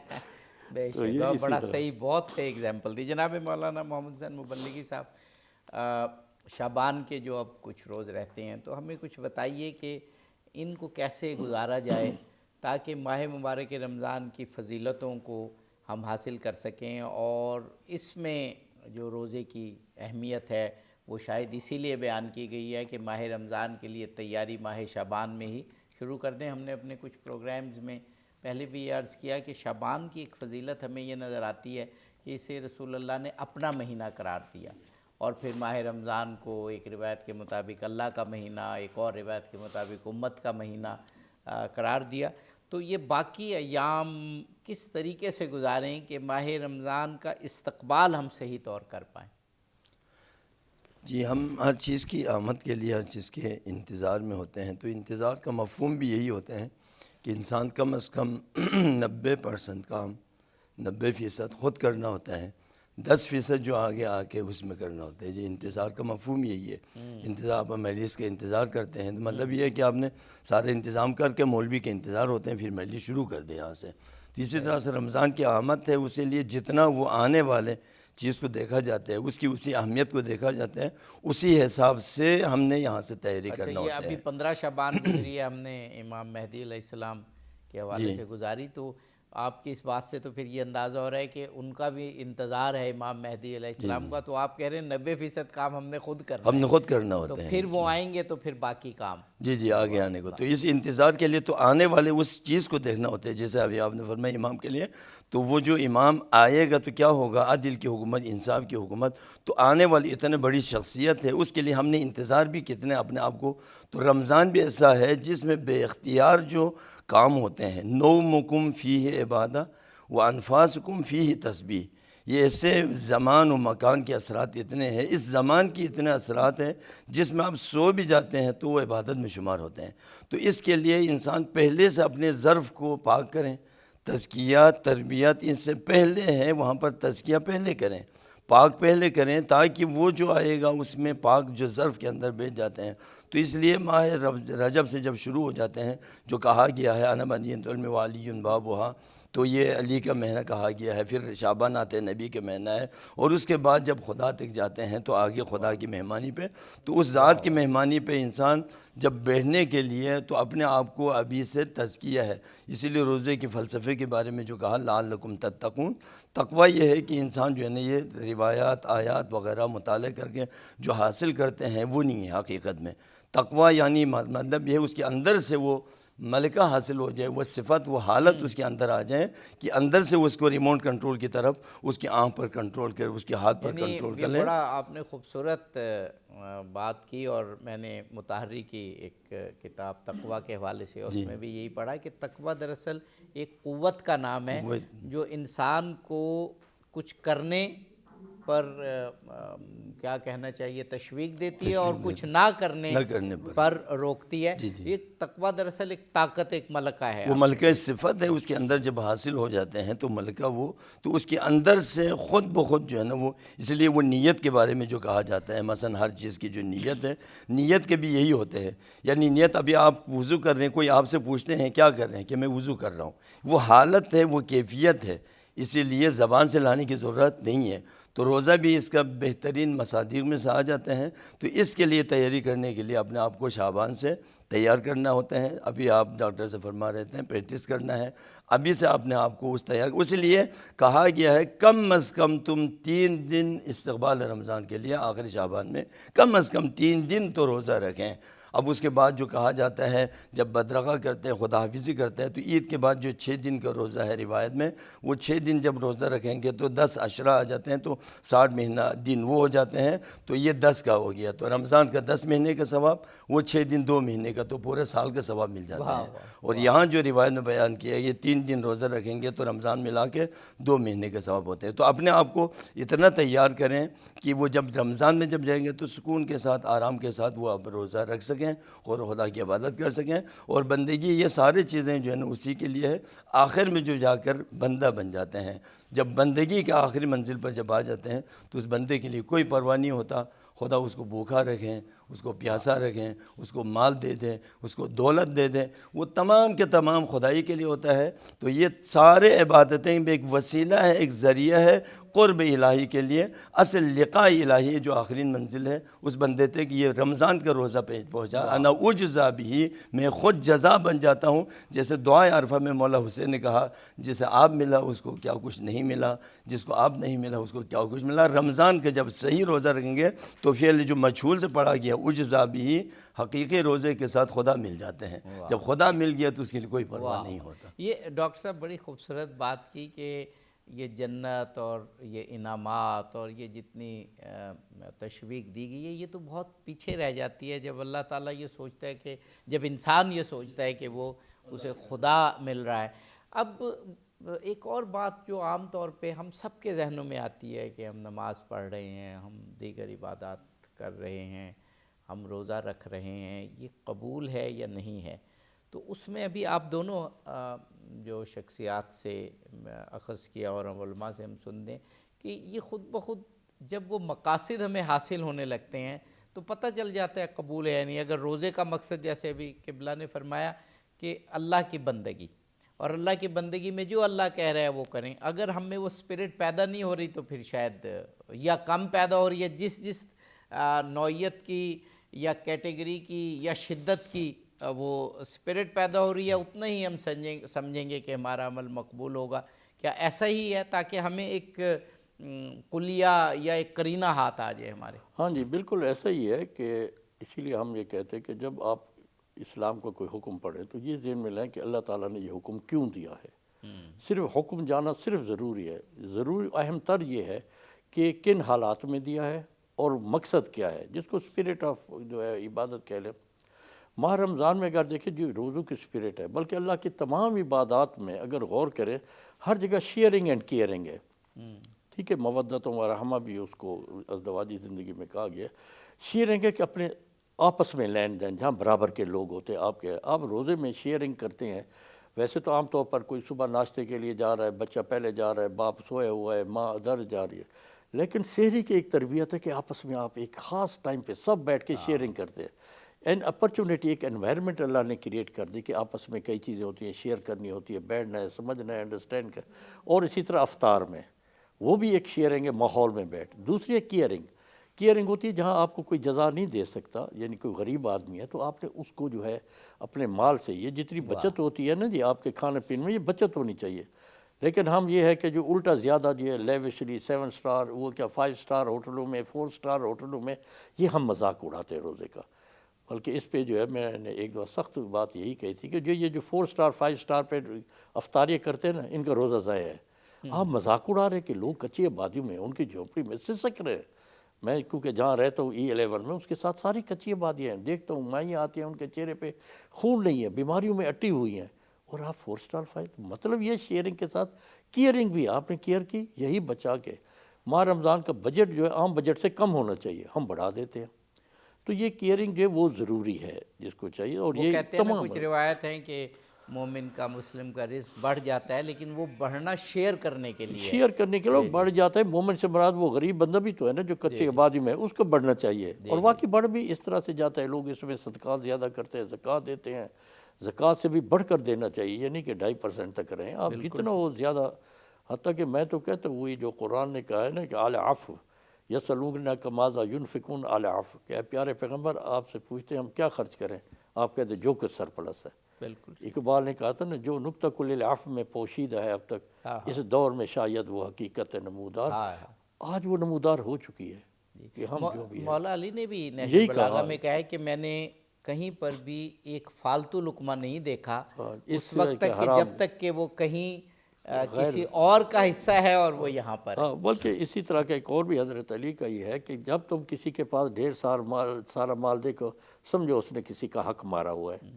بے شک، بڑا صحیح، بہت صحیح اگزامپل دی جناب مولانا محمد حسین مبلغی صاحب. شعبان کے جو اب کچھ روز رہتے ہیں تو ہمیں کچھ بتائیے کہ ان کو کیسے گزارا جائے تاکہ ماہ مبارک رمضان کی فضیلتوں کو ہم حاصل کر سکیں. اور اس میں جو روزے کی اہمیت ہے وہ شاید اسی لیے بیان کی گئی ہے کہ ماہ رمضان کے لیے تیاری ماہ شعبان میں ہی شروع کر دیں. ہم نے اپنے کچھ پروگرامز میں پہلے بھی یہ عرض کیا کہ شعبان کی ایک فضیلت ہمیں یہ نظر آتی ہے کہ اسے رسول اللہ نے اپنا مہینہ قرار دیا، اور پھر ماہ رمضان کو ایک روایت کے مطابق اللہ کا مہینہ، ایک اور روایت کے مطابق امت کا مہینہ قرار دیا. تو یہ باقی ایام کس طریقے سے گزاریں کہ ماہ رمضان کا استقبال ہم صحیح طور کر پائیں؟ جی، ہم ہر چیز کی آمد کے لیے ہر چیز کے انتظار میں ہوتے ہیں. تو انتظار کا مفہوم بھی یہی ہوتے ہیں کہ انسان کم از کم 90% کام 90% خود کرنا ہوتا ہے، 10% جو آگے آ کے اس میں کرنا ہوتا ہے. جی، انتظار کا مفہوم یہی ہے. انتظار، آپ مجلس کا انتظار کرتے ہیں تو مطلب یہ ہے کہ آپ نے سارے انتظام کر کے مولوی کے انتظار ہوتے ہیں، پھر مجلس شروع کر دیں یہاں سے. تو اسی طرح سے رمضان کی آمد ہے، اسی لیے جتنا وہ آنے والے چیز کو دیکھا جاتا ہے، اس کی اسی اہمیت کو دیکھا جاتا ہے، اسی حساب سے ہم نے یہاں سے تیاری کرنا ہوتا ہے. ابھی 15 شعبان گزری ہے، ہم نے امام مہدی علیہ السلام کے حوالے سے گزاری. تو آپ کی اس بات سے تو پھر یہ اندازہ ہو رہا ہے کہ ان کا بھی انتظار ہے امام مہدی علیہ السلام کا. تو آپ کہہ رہے ہیں 90% کام ہم نے خود کرنا ہے، ہم نے خود کرنا ہوتا ہے. تو پھر وہ آئیں گے تو پھر باقی کام جی آگے آنے کو. تو اس انتظار کے لیے تو آنے والے اس چیز کو دیکھنا ہوتا ہے. جیسے ابھی آپ نے فرمایا امام کے لیے، تو وہ جو امام آئے گا تو کیا ہوگا؟ عدل کی حکومت، انصاف کی حکومت. تو آنے والی اتنے بڑی شخصیت ہے، اس کے لیے ہم نے انتظار بھی کتنے اپنے آپ کو. تو رمضان بھی ایسا ہے جس میں بے اختیار جو کام ہوتے ہیں، نومکم فیہ عبادہ وانفاسکم فیہ تسبیح. یہ ایسے زمان و مکان کے اثرات اتنے ہیں، اس زمان کی اتنے اثرات ہیں جس میں آپ سو بھی جاتے ہیں تو وہ عبادت میں شمار ہوتے ہیں. تو اس کے لیے انسان پہلے سے اپنے ظرف کو پاک کریں. تزکیات، تربیت ان سے پہلے ہیں، وہاں پر تزکیہ پہلے کریں، پاک پہلے کریں، تاکہ وہ جو آئے گا اس میں پاک جو ظرف کے اندر بیٹھ جاتے ہیں. تو اس لیے ماہ رجب سے جب شروع ہو جاتے ہیں، جو کہا گیا ہے انا مدینۃ العلم وعلی بابھا، تو یہ علی کا مہینہ کہا گیا ہے. پھر شعبان آتے ہیں، نبی کے مہینہ ہے. اور اس کے بعد جب خدا تک جاتے ہیں تو آگے خدا کی مہمانی پہ، تو اس ذات کی مہمانی پہ انسان جب بیٹھنے کے لیے تو اپنے آپ کو ابھی سے تزکیہ ہے. اسی لیے روزے کے فلسفے کے بارے میں جو کہا لعلکم تتقون، تقوی یہ ہے کہ انسان جو ہے نا یہ روایات، آیات وغیرہ مطالعہ کر کے جو حاصل کرتے ہیں وہ نہیں ہے حقیقت میں. تقوی یعنی مطلب یہ ہے اس کے اندر سے وہ ملکہ حاصل ہو جائے، وہ صفت، وہ حالت اس کے اندر آ جائے کہ اندر سے اس کو ریموٹ کنٹرول کی طرف، اس کی آنکھ پر کنٹرول کر، اس کے ہاتھ پر کنٹرول کر لیں. بڑا آپ نے خوبصورت بات کی. اور میں نے مطہری کی ایک کتاب تقوی کے حوالے سے، اس میں بھی یہی پڑھا کہ تقوی دراصل ایک قوت کا نام ہے جو انسان کو کچھ کرنے پر کیا کہنا چاہیے تشویق دیتی ہے اور کچھ نہ کرنے پر روکتی ہے. یہ تقوی دراصل ایک طاقت، ایک ملکہ ہے. وہ ملکہ صفت ہے، اس کے اندر جب حاصل ہو جاتے ہیں تو ملکہ وہ، تو اس کے اندر سے خود بخود جو ہے نا وہ، اس لیے وہ نیت کے بارے میں جو کہا جاتا ہے، مثلا ہر چیز کی جو نیت ہے، نیت کے بھی یہی ہوتے ہیں. یعنی نیت، ابھی آپ وضو کر رہے ہیں، کوئی آپ سے پوچھتے ہیں کیا کر رہے ہیں، کہ میں وضو کر رہا ہوں. وہ حالت ہے، وہ کیفیت ہے، اسی لیے زبان سے لانے کی ضرورت نہیں ہے. تو روزہ بھی اس کا بہترین مصادر میں سے آ جاتے ہیں. تو اس کے لیے تیاری کرنے کے لیے اپنے آپ کو شعبان سے تیار کرنا ہوتا ہے. ابھی آپ ڈاکٹر سے فرما رہے تھے پریکٹس کرنا ہے, ابھی سے اپنے آپ کو اس تیار. اسی لیے کہا گیا ہے کم از کم تم 3 دن استقبال رمضان کے لیے آخری شعبان میں کم از کم 3 دن تو روزہ رکھیں. اب اس کے بعد جو کہا جاتا ہے جب بدرگہ کرتے ہیں, خدا حافظی کرتے ہیں, تو عید کے بعد جو 6 دن کا روزہ ہے روایت میں, وہ 6 دن جب روزہ رکھیں گے تو 10 عشرہ آ جاتے ہیں, تو 60 مہینہ دن وہ ہو جاتے ہیں, تو یہ 10 کا ہو گیا. تو رمضان کا 10 مہینے کا ثواب, وہ 6 دن 2 مہینے کا, تو پورے سال کا ثواب مل جاتا ہے. اور یہاں جو روایت میں بیان کیا ہے یہ 3 دن روزہ رکھیں گے تو رمضان ملا کے 2 مہینے کا ثواب ہوتے ہیں. تو اپنے آپ کو اتنا تیار کریں کہ وہ جب رمضان میں جب جائیں گے تو سکون کے ساتھ, آرام کے ساتھ وہ آپ روزہ رکھ سکیں اور خدا کی عبادت کر سکیں. اور بندگی یہ ساری چیزیں جو ہے نا اسی کے لیے ہے. آخر میں جو جا کر بندہ بن جاتے ہیں, جب بندگی کے آخری منزل پر جب آ جاتے ہیں تو اس بندے کے لیے کوئی پرواہ نہیں ہوتا. خدا اس کو بھوکا رکھیں, اس کو پیاسا رکھیں, اس کو مال دے دیں, اس کو دولت دے دیں, وہ تمام کے تمام خدائی کے لیے ہوتا ہے. تو یہ سارے عبادتیں ایک وسیلہ ہے, ایک ذریعہ ہے قرب الہی کے لیے. اصل لقاء الہی جو آخری منزل ہے اس بندے تک یہ رمضان کا روزہ پہنچا. انا اجزا بھی, میں خود جزا بن جاتا ہوں. جیسے دعائے عرفہ میں مولا حسین نے کہا جسے آپ ملا اس کو کیا کچھ نہیں ملا, جس کو آپ نہیں ملا اس کو کیا کچھ ملا. رمضان کا جب صحیح روزہ رکھیں گے تو پھر جو مجھول سے پڑھا گیا اجزا بھی, حقیقی روزے کے ساتھ خدا مل جاتے ہیں. جب خدا مل گیا تو اس کے لیے کوئی پرواہ نہیں ہوتا. یہ ڈاکٹر صاحب بڑی خوبصورت بات کی کہ یہ جنت اور یہ انعامات اور یہ جتنی تشویق دی گئی ہے یہ تو بہت پیچھے رہ جاتی ہے جب اللہ تعالیٰ یہ سوچتا ہے کہ, جب انسان یہ سوچتا ہے کہ وہ اسے خدا مل رہا ہے. اب ایک اور بات جو عام طور پہ ہم سب کے ذہنوں میں آتی ہے کہ ہم نماز پڑھ رہے ہیں, ہم دیگر عبادات کر رہے ہیں, ہم روزہ رکھ رہے ہیں, یہ قبول ہے یا نہیں ہے. تو اس میں ابھی آپ دونوں جو شخصیات سے اخذ کیا اور علماء سے ہم سن دیں کہ یہ خود بخود جب وہ مقاصد ہمیں حاصل ہونے لگتے ہیں تو پتہ چل جاتا ہے قبول ہے یا نہیں. اگر روزے کا مقصد جیسے ابھی قبلہ نے فرمایا کہ اللہ کی بندگی, اور اللہ کی بندگی میں جو اللہ کہہ رہا ہے وہ کریں, اگر ہم میں وہ اسپرٹ پیدا نہیں ہو رہی تو پھر شاید یا کم پیدا ہو رہی ہے, جس نوعیت کی یا کیٹیگری کی یا شدت کی وہ اسپرٹ پیدا ہو رہی ہے اتنا ہی ہم سمجھیں گے کہ ہمارا عمل مقبول ہوگا. کیا ایسا ہی ہے تاکہ ہمیں ایک کلیہ یا ایک قرینہ ہاتھ آ جائے ہمارے؟ ہاں جی بالکل ایسا ہی ہے کہ اسی لیے ہم یہ کہتے ہیں کہ جب آپ اسلام کو کوئی حکم پڑھیں تو یہ ذہن میں لیں کہ اللہ تعالیٰ نے یہ حکم کیوں دیا ہے. صرف حکم جانا صرف ضروری ہے, ضروری اہم تر یہ ہے کہ کن حالات میں دیا ہے اور مقصد کیا ہے, جس کو اسپرٹ آف جو ہے عبادت کہہ لیں. ماہ رمضان میں اگر دیکھیں جو روزوں کی اسپرٹ ہے, بلکہ اللہ کی تمام عبادات میں اگر غور کریں ہر جگہ شیئرنگ اینڈ کیئرنگ ہے. ٹھیک ہے, مودت و رحمہ بھی اس کو ازدواجی زندگی میں کہا گیا. شیئرنگ ہے کہ اپنے آپس میں لین دین جہاں برابر کے لوگ ہوتے ہیں. آپ روزے میں شیئرنگ کرتے ہیں. ویسے تو عام طور پر کوئی صبح ناشتے کے لیے جا رہا ہے, بچہ پہلے جا رہا ہے, باپ سویا ہوا ہے, ماں ادھر جا رہی ہے, لیکن سحری کی ایک تربیت ہے کہ آپس میں آپ ایک خاص ٹائم پہ سب بیٹھ کے شیئرنگ کرتے ہیں. این اپرچونیٹی, ایک انوائرمنٹ اللہ نے کریٹ کر دی کہ آپس میں کئی چیزیں ہوتی ہیں, شیئر کرنی ہوتی ہے, بیٹھنا ہے, سمجھنا ہے, انڈرسٹینڈ کر. اور اسی طرح افطار میں وہ بھی ایک شیئرنگ ہے, ماحول میں بیٹھ. دوسری ایک کیئرنگ ہوتی ہے جہاں آپ کو کوئی جزا نہیں دے سکتا, یعنی کوئی غریب آدمی ہے تو آپ نے اس کو جو ہے اپنے مال سے, یہ جتنی بچت ہوتی ہے نا جی آپ کے کھانے پینے میں, یہ بچت ہونی چاہیے. لیکن ہم یہ ہے کہ جو الٹا زیادہ جو ہے لیوشلی 7 سٹار, وہ کیا 5 سٹار ہوٹلوں میں, 4 سٹار ہوٹلوں میں, یہ ہم مذاق اڑاتے ہیں روزے کا. بلکہ اس پہ جو ہے میں نے ایک دفعہ سخت بات یہی کہی تھی کہ جو 4 سٹار 5 سٹار پہ افطاریاں کرتے ہیں نا, ان کا روزہ ضائع ہے. آپ مذاق اڑا رہے کہ لوگ کچی آبادیوں میں ان کی جھونپڑی میں سسک رہے. میں کیونکہ جہاں رہتا ہوں E11 میں, اس کے ساتھ ساری کچی آبادیاں ہیں, دیکھتا ہوں مائیں آتی ہیں, ان کے چہرے پہ خون نہیں ہے, بیماریوں میں اٹی ہوئی ہیں, اور آپ 4 سٹار 5. مطلب یہ شیئرنگ کے ساتھ کیئرنگ بھی آپ نے کیئر کی, یہی بچا کے. ماہ رمضان کا بجٹ جو ہے عام بجٹ سے کم ہونا چاہیے, ہم بڑھا دیتے ہیں. تو یہ کیئرنگ جو ہے وہ ضروری ہے جس کو چاہیے. اور یہ کہتے ہیں کچھ روایت ہیں کہ مومن کا, مسلم کا رزق بڑھ جاتا ہے, لیکن وہ بڑھنا شیئر کرنے کے لیے, شیئر کرنے کے لیے بڑھ جاتا ہے. مومن سے مراد وہ غریب بندہ بھی تو ہے نا جو کچی آبادی میں, اس کو بڑھنا چاہیے. اور واقعی بڑھ بھی اس طرح سے جاتا ہے, لوگ اس میں صدقات زیادہ کرتے ہیں, زکوٰۃ دیتے ہیں. زکوٰۃ سے بھی بڑھ کر دینا چاہیے, یہ نہیں کہ 2.5% تک رہیں آپ, جتنا ہو زیادہ. حتیٰ کہ میں تو کہتا ہوں وہی جو قرآن نے کہا ہے نا کہ آل عفو یسألونک ماذا ینفقون آل عفو, کہ پیارے پیغمبر آپ سے پوچھتے ہیں ہم کیا خرچ کریں, آپ کہتے ہیں جو کچھ سرپلس ہے۔ بالکل اقبال نے کہا تھا نا، جو نقطہ کل العفو میں پوشیدہ ہے اب تک، اس دور میں شاید وہ حقیقت نمودار، آج وہ نمودار ہو چکی ہے کہ ہم جو بھی ہیں۔ مولا علی نے بھی نہج یہی البلاغہ کہا میں کہا ہے کہ میں نے کہیں پر بھی ایک فالتو لقمہ نہیں دیکھا اس اس وقت تک کہ جب تک کہ وہ کہیں کسی اور کا حصہ ہے اور وہ یہاں پر ہے۔ ہاں، بلکہ اسی طرح کا ایک اور بھی حضرت علی کا یہ ہے کہ جب تم کسی کے پاس ڈھیر سارا مال دیکھو، سمجھو اس نے کسی کا حق مارا ہوا ہے۔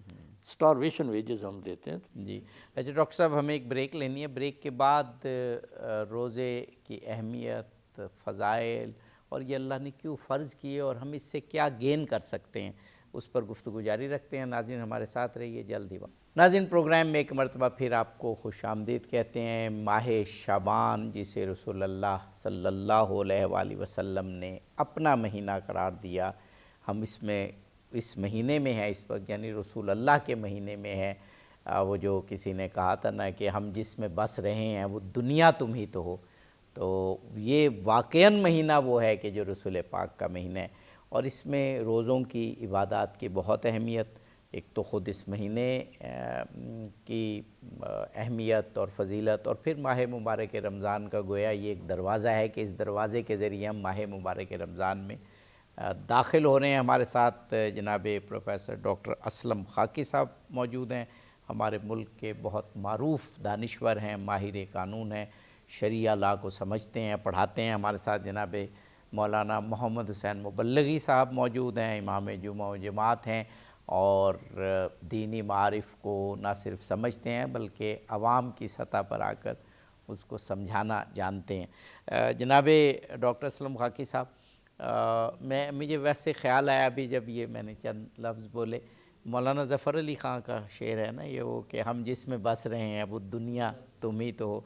سٹارویشن ویجز ہم دیتے ہیں۔ جی اچھا ڈاکٹر صاحب، ہمیں ایک بریک لینی ہے، بریک کے بعد روزے کی اہمیت، فضائل اور یہ اللہ نے کیوں فرض کیے اور ہم اس سے کیا گین کر سکتے ہیں، اس پر گفتگو جاری رکھتے ہیں۔ ناظرین ہمارے ساتھ رہیے، جلد ہی واپس۔ ناظرین پروگرام میں ایک مرتبہ پھر آپ کو خوش آمدید کہتے ہیں۔ ماہ شعبان جسے رسول اللہ صلی اللہ علیہ وآلہ وسلم نے اپنا مہینہ قرار دیا، ہم اس مہینے میں ہیں اس وقت، یعنی رسول اللہ کے مہینے میں ہے۔ وہ جو کسی نے کہا تھا نا کہ ہم جس میں بس رہے ہیں وہ دنیا تم ہی تو ہو، تو یہ واقعاً مہینہ وہ ہے کہ جو رسول پاک کا مہینہ ہے، اور اس میں روزوں کی عبادات کی بہت اہمیت۔ ایک تو خود اس مہینے کی اہمیت اور فضیلت، اور پھر ماہ مبارک رمضان کا گویا یہ ایک دروازہ ہے کہ اس دروازے کے ذریعے ہم ماہ مبارک رمضان میں داخل ہو رہے ہیں۔ ہمارے ساتھ جناب پروفیسر ڈاکٹر اسلم خاکی صاحب موجود ہیں، ہمارے ملک کے بہت معروف دانشور ہیں، ماہر قانون ہیں، شریعہ لاء کو سمجھتے ہیں، پڑھاتے ہیں۔ ہمارے ساتھ جناب مولانا محمد حسین مبلغی صاحب موجود ہیں، امام جمعہ و جماعت ہیں، اور دینی معارف کو نہ صرف سمجھتے ہیں بلکہ عوام کی سطح پر آ کر اس کو سمجھانا جانتے ہیں۔ جناب ڈاکٹر اسلم خاکی صاحب، مجھے ویسے خیال آیا ابھی جب یہ میں نے چند لفظ بولے، مولانا ظفر علی خان کا شعر ہے نا یہ، وہ کہ ہم جس میں بس رہے ہیں وہ دنیا تم ہی تو ہو،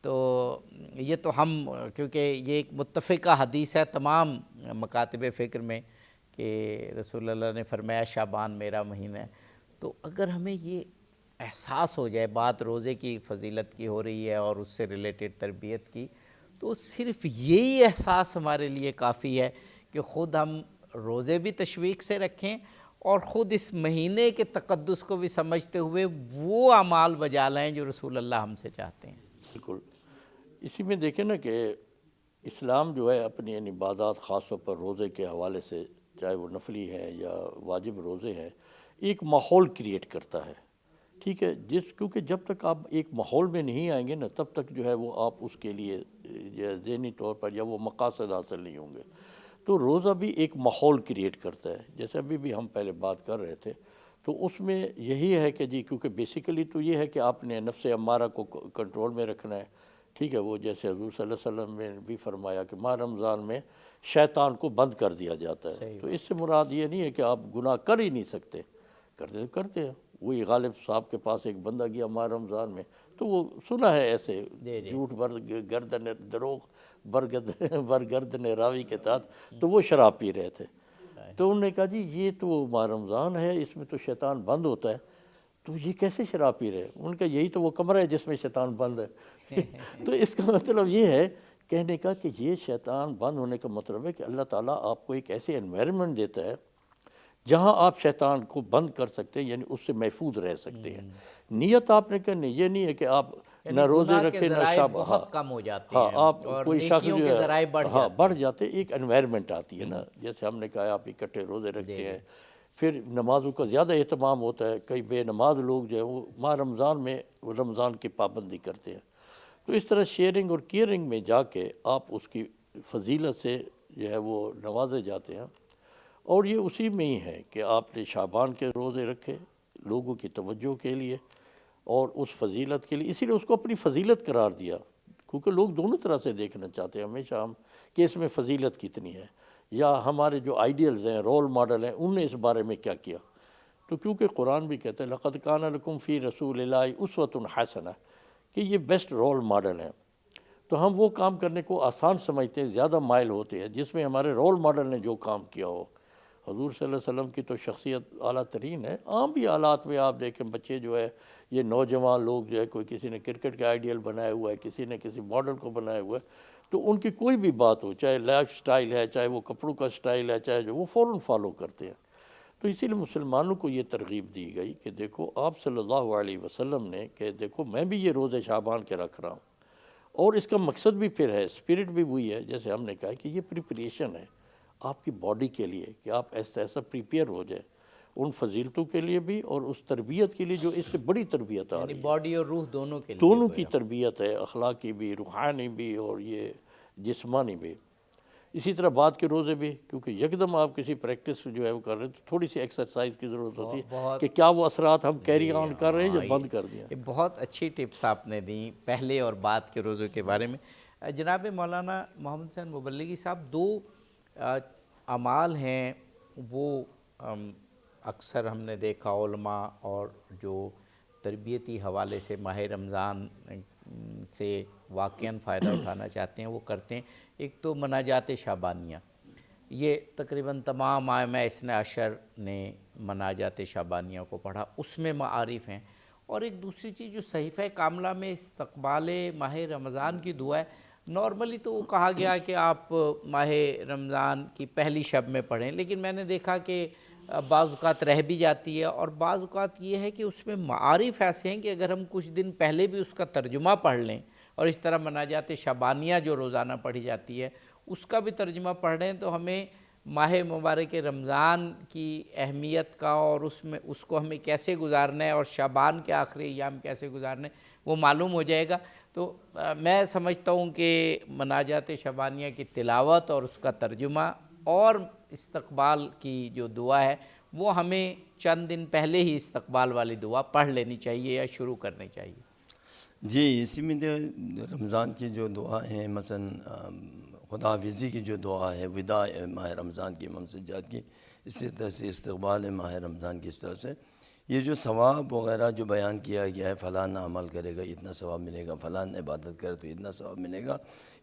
تو یہ تو ہم، کیونکہ یہ ایک متفقہ حدیث ہے تمام مکاتب فکر میں کہ رسول اللہ نے فرمایا شعبان میرا مہینہ ہے۔ تو اگر ہمیں یہ احساس ہو جائے، بات روزے کی فضیلت کی ہو رہی ہے اور اس سے ریلیٹڈ تربیت کی، تو صرف یہی احساس ہمارے لیے کافی ہے کہ خود ہم روزے بھی تشویق سے رکھیں اور خود اس مہینے کے تقدس کو بھی سمجھتے ہوئے وہ اعمال بجا لائیں جو رسول اللہ ہم سے چاہتے ہیں۔ بالکل، اسی میں دیکھیں نا کہ اسلام جو ہے اپنی ان عبادات، خاص طور پر روزے کے حوالے سے، چاہے وہ نفلی ہیں یا واجب روزے ہیں، ایک ماحول کریٹ کرتا ہے، ٹھیک ہے، کیونکہ جب تک آپ ایک ماحول میں نہیں آئیں گے نا، تب تک جو ہے وہ آپ اس کے لیے ذہنی طور پر یا وہ مقاصد حاصل نہیں ہوں گے۔ تو روزہ بھی ایک ماحول کریٹ کرتا ہے، جیسے ابھی بھی ہم پہلے بات کر رہے تھے، تو اس میں یہی ہے کہ جی، کیونکہ بیسیکلی تو یہ ہے کہ آپ نے نفس امارہ کو کنٹرول میں رکھنا ہے، ٹھیک ہے، وہ جیسے حضور صلی اللہ علیہ وسلم نے بھی فرمایا کہ ماہ رمضان میں شیطان کو بند کر دیا جاتا ہے۔ تو اس سے مراد یہ نہیں ہے کہ آپ گناہ کر ہی نہیں سکتے، کرتے ہیں۔ وہی غالب صاحب کے پاس ایک بندہ گیا ماہ رمضان میں، تو وہ سنا ہے ایسے جھوٹ گردن دروغ برگردن راوی کے تحت، تو وہ شراب پی رہے تھے، تو انہوں نے کہا جی یہ تو ماہ رمضان ہے، اس میں تو شیطان بند ہوتا ہے، تو یہ کیسے شراب پی رہے ہیں؟ ان کا یہی تو وہ کمرہ ہے جس میں شیطان بند ہے۔ تو اس کا مطلب یہ ہے کہنے کا کہ یہ شیطان بند ہونے کا مطلب ہے کہ اللہ تعالیٰ آپ کو ایک ایسے انوائرمنٹ دیتا ہے جہاں آپ شیطان کو بند کر سکتے ہیں، یعنی اس سے محفوظ رہ سکتے ہیں۔ نیت آپ نے کرنی، یہ نہیں ہے کہ آپ نہ روزے رکھیں نہ شب، بہت کم ہو جاتے ہاں، ہیں آپ اور کوئی شخص نیکیوں جو کے ہے ذرائع بڑھ جاتے، ایک انوائرمنٹ آتی ہے نا، جیسے ہم نے کہا آپ اکٹھے روزے رکھتے ہیں، پھر نمازوں کا زیادہ اہتمام ہوتا ہے، کئی بے نماز لوگ جو ہے وہ ماہ رمضان میں رمضان کی پابندی کرتے ہیں۔ تو اس طرح شیئرنگ اور کیئرنگ میں جا کے آپ اس کی فضیلت سے جو ہے وہ نوازے جاتے ہیں، اور یہ اسی میں ہی ہے کہ آپ نے شعبان کے روزے رکھے لوگوں کی توجہ کے لیے اور اس فضیلت کے لیے، اسی لیے اس کو اپنی فضیلت قرار دیا، کیونکہ لوگ دونوں طرح سے دیکھنا چاہتے ہیں ہمیشہ ہم کہ اس میں فضیلت کتنی ہے، یا ہمارے جو آئیڈیلز ہیں، رول ماڈل ہیں، انہوں نے اس بارے میں کیا کیا۔ تو کیونکہ قرآن بھی کہتا ہے لَقَدْ كَانَ لَكُمْ فِي رَسُولِ اللَّهِ أُسْوَةٌ حَسَنَةٌ، کہ یہ بیسٹ رول ماڈل ہیں۔ تو ہم وہ کام کرنے کو آسان سمجھتے ہیں، زیادہ مائل ہوتے ہیں جس میں ہمارے رول ماڈل نے جو کام کیا ہو۔ حضور صلی اللہ علیہ وسلم کی تو شخصیت اعلیٰ ترین ہے۔ عام بھی حالات میں آپ دیکھیں بچے جو ہے، یہ نوجوان لوگ جو ہے، کوئی کسی نے کرکٹ کا آئیڈیل بنایا ہوا ہے، کسی نے کسی ماڈل کو بنایا ہوا ہے، تو ان کی کوئی بھی بات ہو، چاہے لائف سٹائل ہے، چاہے وہ کپڑوں کا سٹائل ہے، چاہے جو، وہ فوراً فالو کرتے ہیں۔ تو اسی لیے مسلمانوں کو یہ ترغیب دی گئی کہ دیکھو آپ صلی اللہ علیہ وسلم نے کہ دیکھو میں بھی یہ روزہ شعبان کے رکھ رہا ہوں، اور اس کا مقصد بھی پھر ہے، اسپرٹ بھی وہی ہے جیسے ہم نے کہا کہ یہ پریپریشن ہے آپ کی باڈی کے لیے، کہ آپ ایسا ایسا پریپیئر ہو جائے ان فضیلتوں کے لیے بھی اور اس تربیت کے لیے جو اس سے بڑی تربیت آ رہی ہے، باڈی اور روح دونوں کے لیے دونوں کی تربیت ہے، اخلاقی بھی، روحانی بھی اور یہ جسمانی بھی۔ اسی طرح بعد کے روزے بھی، کیونکہ یکدم آپ کسی پریکٹس جو ہے وہ کر رہے ہیں تو تھوڑی سی ایکسرسائز کی ضرورت ہوتی ہے کہ کیا وہ اثرات ہم کیری آن کر رہے ہیں یا بند کر دیا۔ یہ بہت اچھی ٹپس آپ نے دیں پہلے اور بعد کے روزوں کے بارے میں۔ جناب مولانا محمد حسین مبلغی صاحب، دو اعمال ہیں وہ اکثر ہم نے دیکھا علماء اور جو تربیتی حوالے سے ماہ رمضان سے واقعاً فائدہ اٹھانا چاہتے ہیں وہ کرتے ہیں۔ ایک تو مناجات شعبانیہ، یہ تقریباً تمام ائمہ اثنا عشر نے مناجات شعبانیہ کو پڑھا، اس میں معارف ہیں۔ اور ایک دوسری چیز جو صحیفہ کاملہ میں استقبال ماہ رمضان کی دعا ہے، نارملی تو وہ کہا گیا کہ آپ ماہ رمضان کی پہلی شب میں پڑھیں، لیکن میں نے دیکھا کہ بعض اوقات رہ بھی جاتی ہے، اور بعض اوقات یہ ہے کہ اس میں معارف ایسے ہیں کہ اگر ہم کچھ دن پہلے بھی اس کا ترجمہ پڑھ لیں، اور اس طرح مناجات شعبانیہ جو روزانہ پڑھی جاتی ہے اس کا بھی ترجمہ پڑھ رہے ہیں، تو ہمیں ماہ مبارک رمضان کی اہمیت کا اور اس کو ہمیں کیسے گزارنا ہے اور شعبان کے آخری ایام کیسے گزارنے وہ معلوم ہو جائے گا۔ تو میں سمجھتا ہوں کہ مناجات شعبانیہ کی تلاوت اور اس کا ترجمہ اور استقبال کی جو دعا ہے وہ ہمیں چند دن پہلے ہی استقبال والی دعا پڑھ لینی چاہیے یا شروع کرنی چاہیے۔ جی، اسی میں رمضان کی جو دعا ہیں، مثلا خدا حافظی کی جو دعا ہے وداع ماہ رمضان کی، امام سجاد کی، اسی طرح سے استقبال ماہ رمضان کی، اس طرح سے یہ جو ثواب وغیرہ جو بیان کیا گیا ہے، فلاں عمل کرے گا اتنا ثواب ملے گا، فلاں عبادت کرے تو اتنا ثواب ملے گا،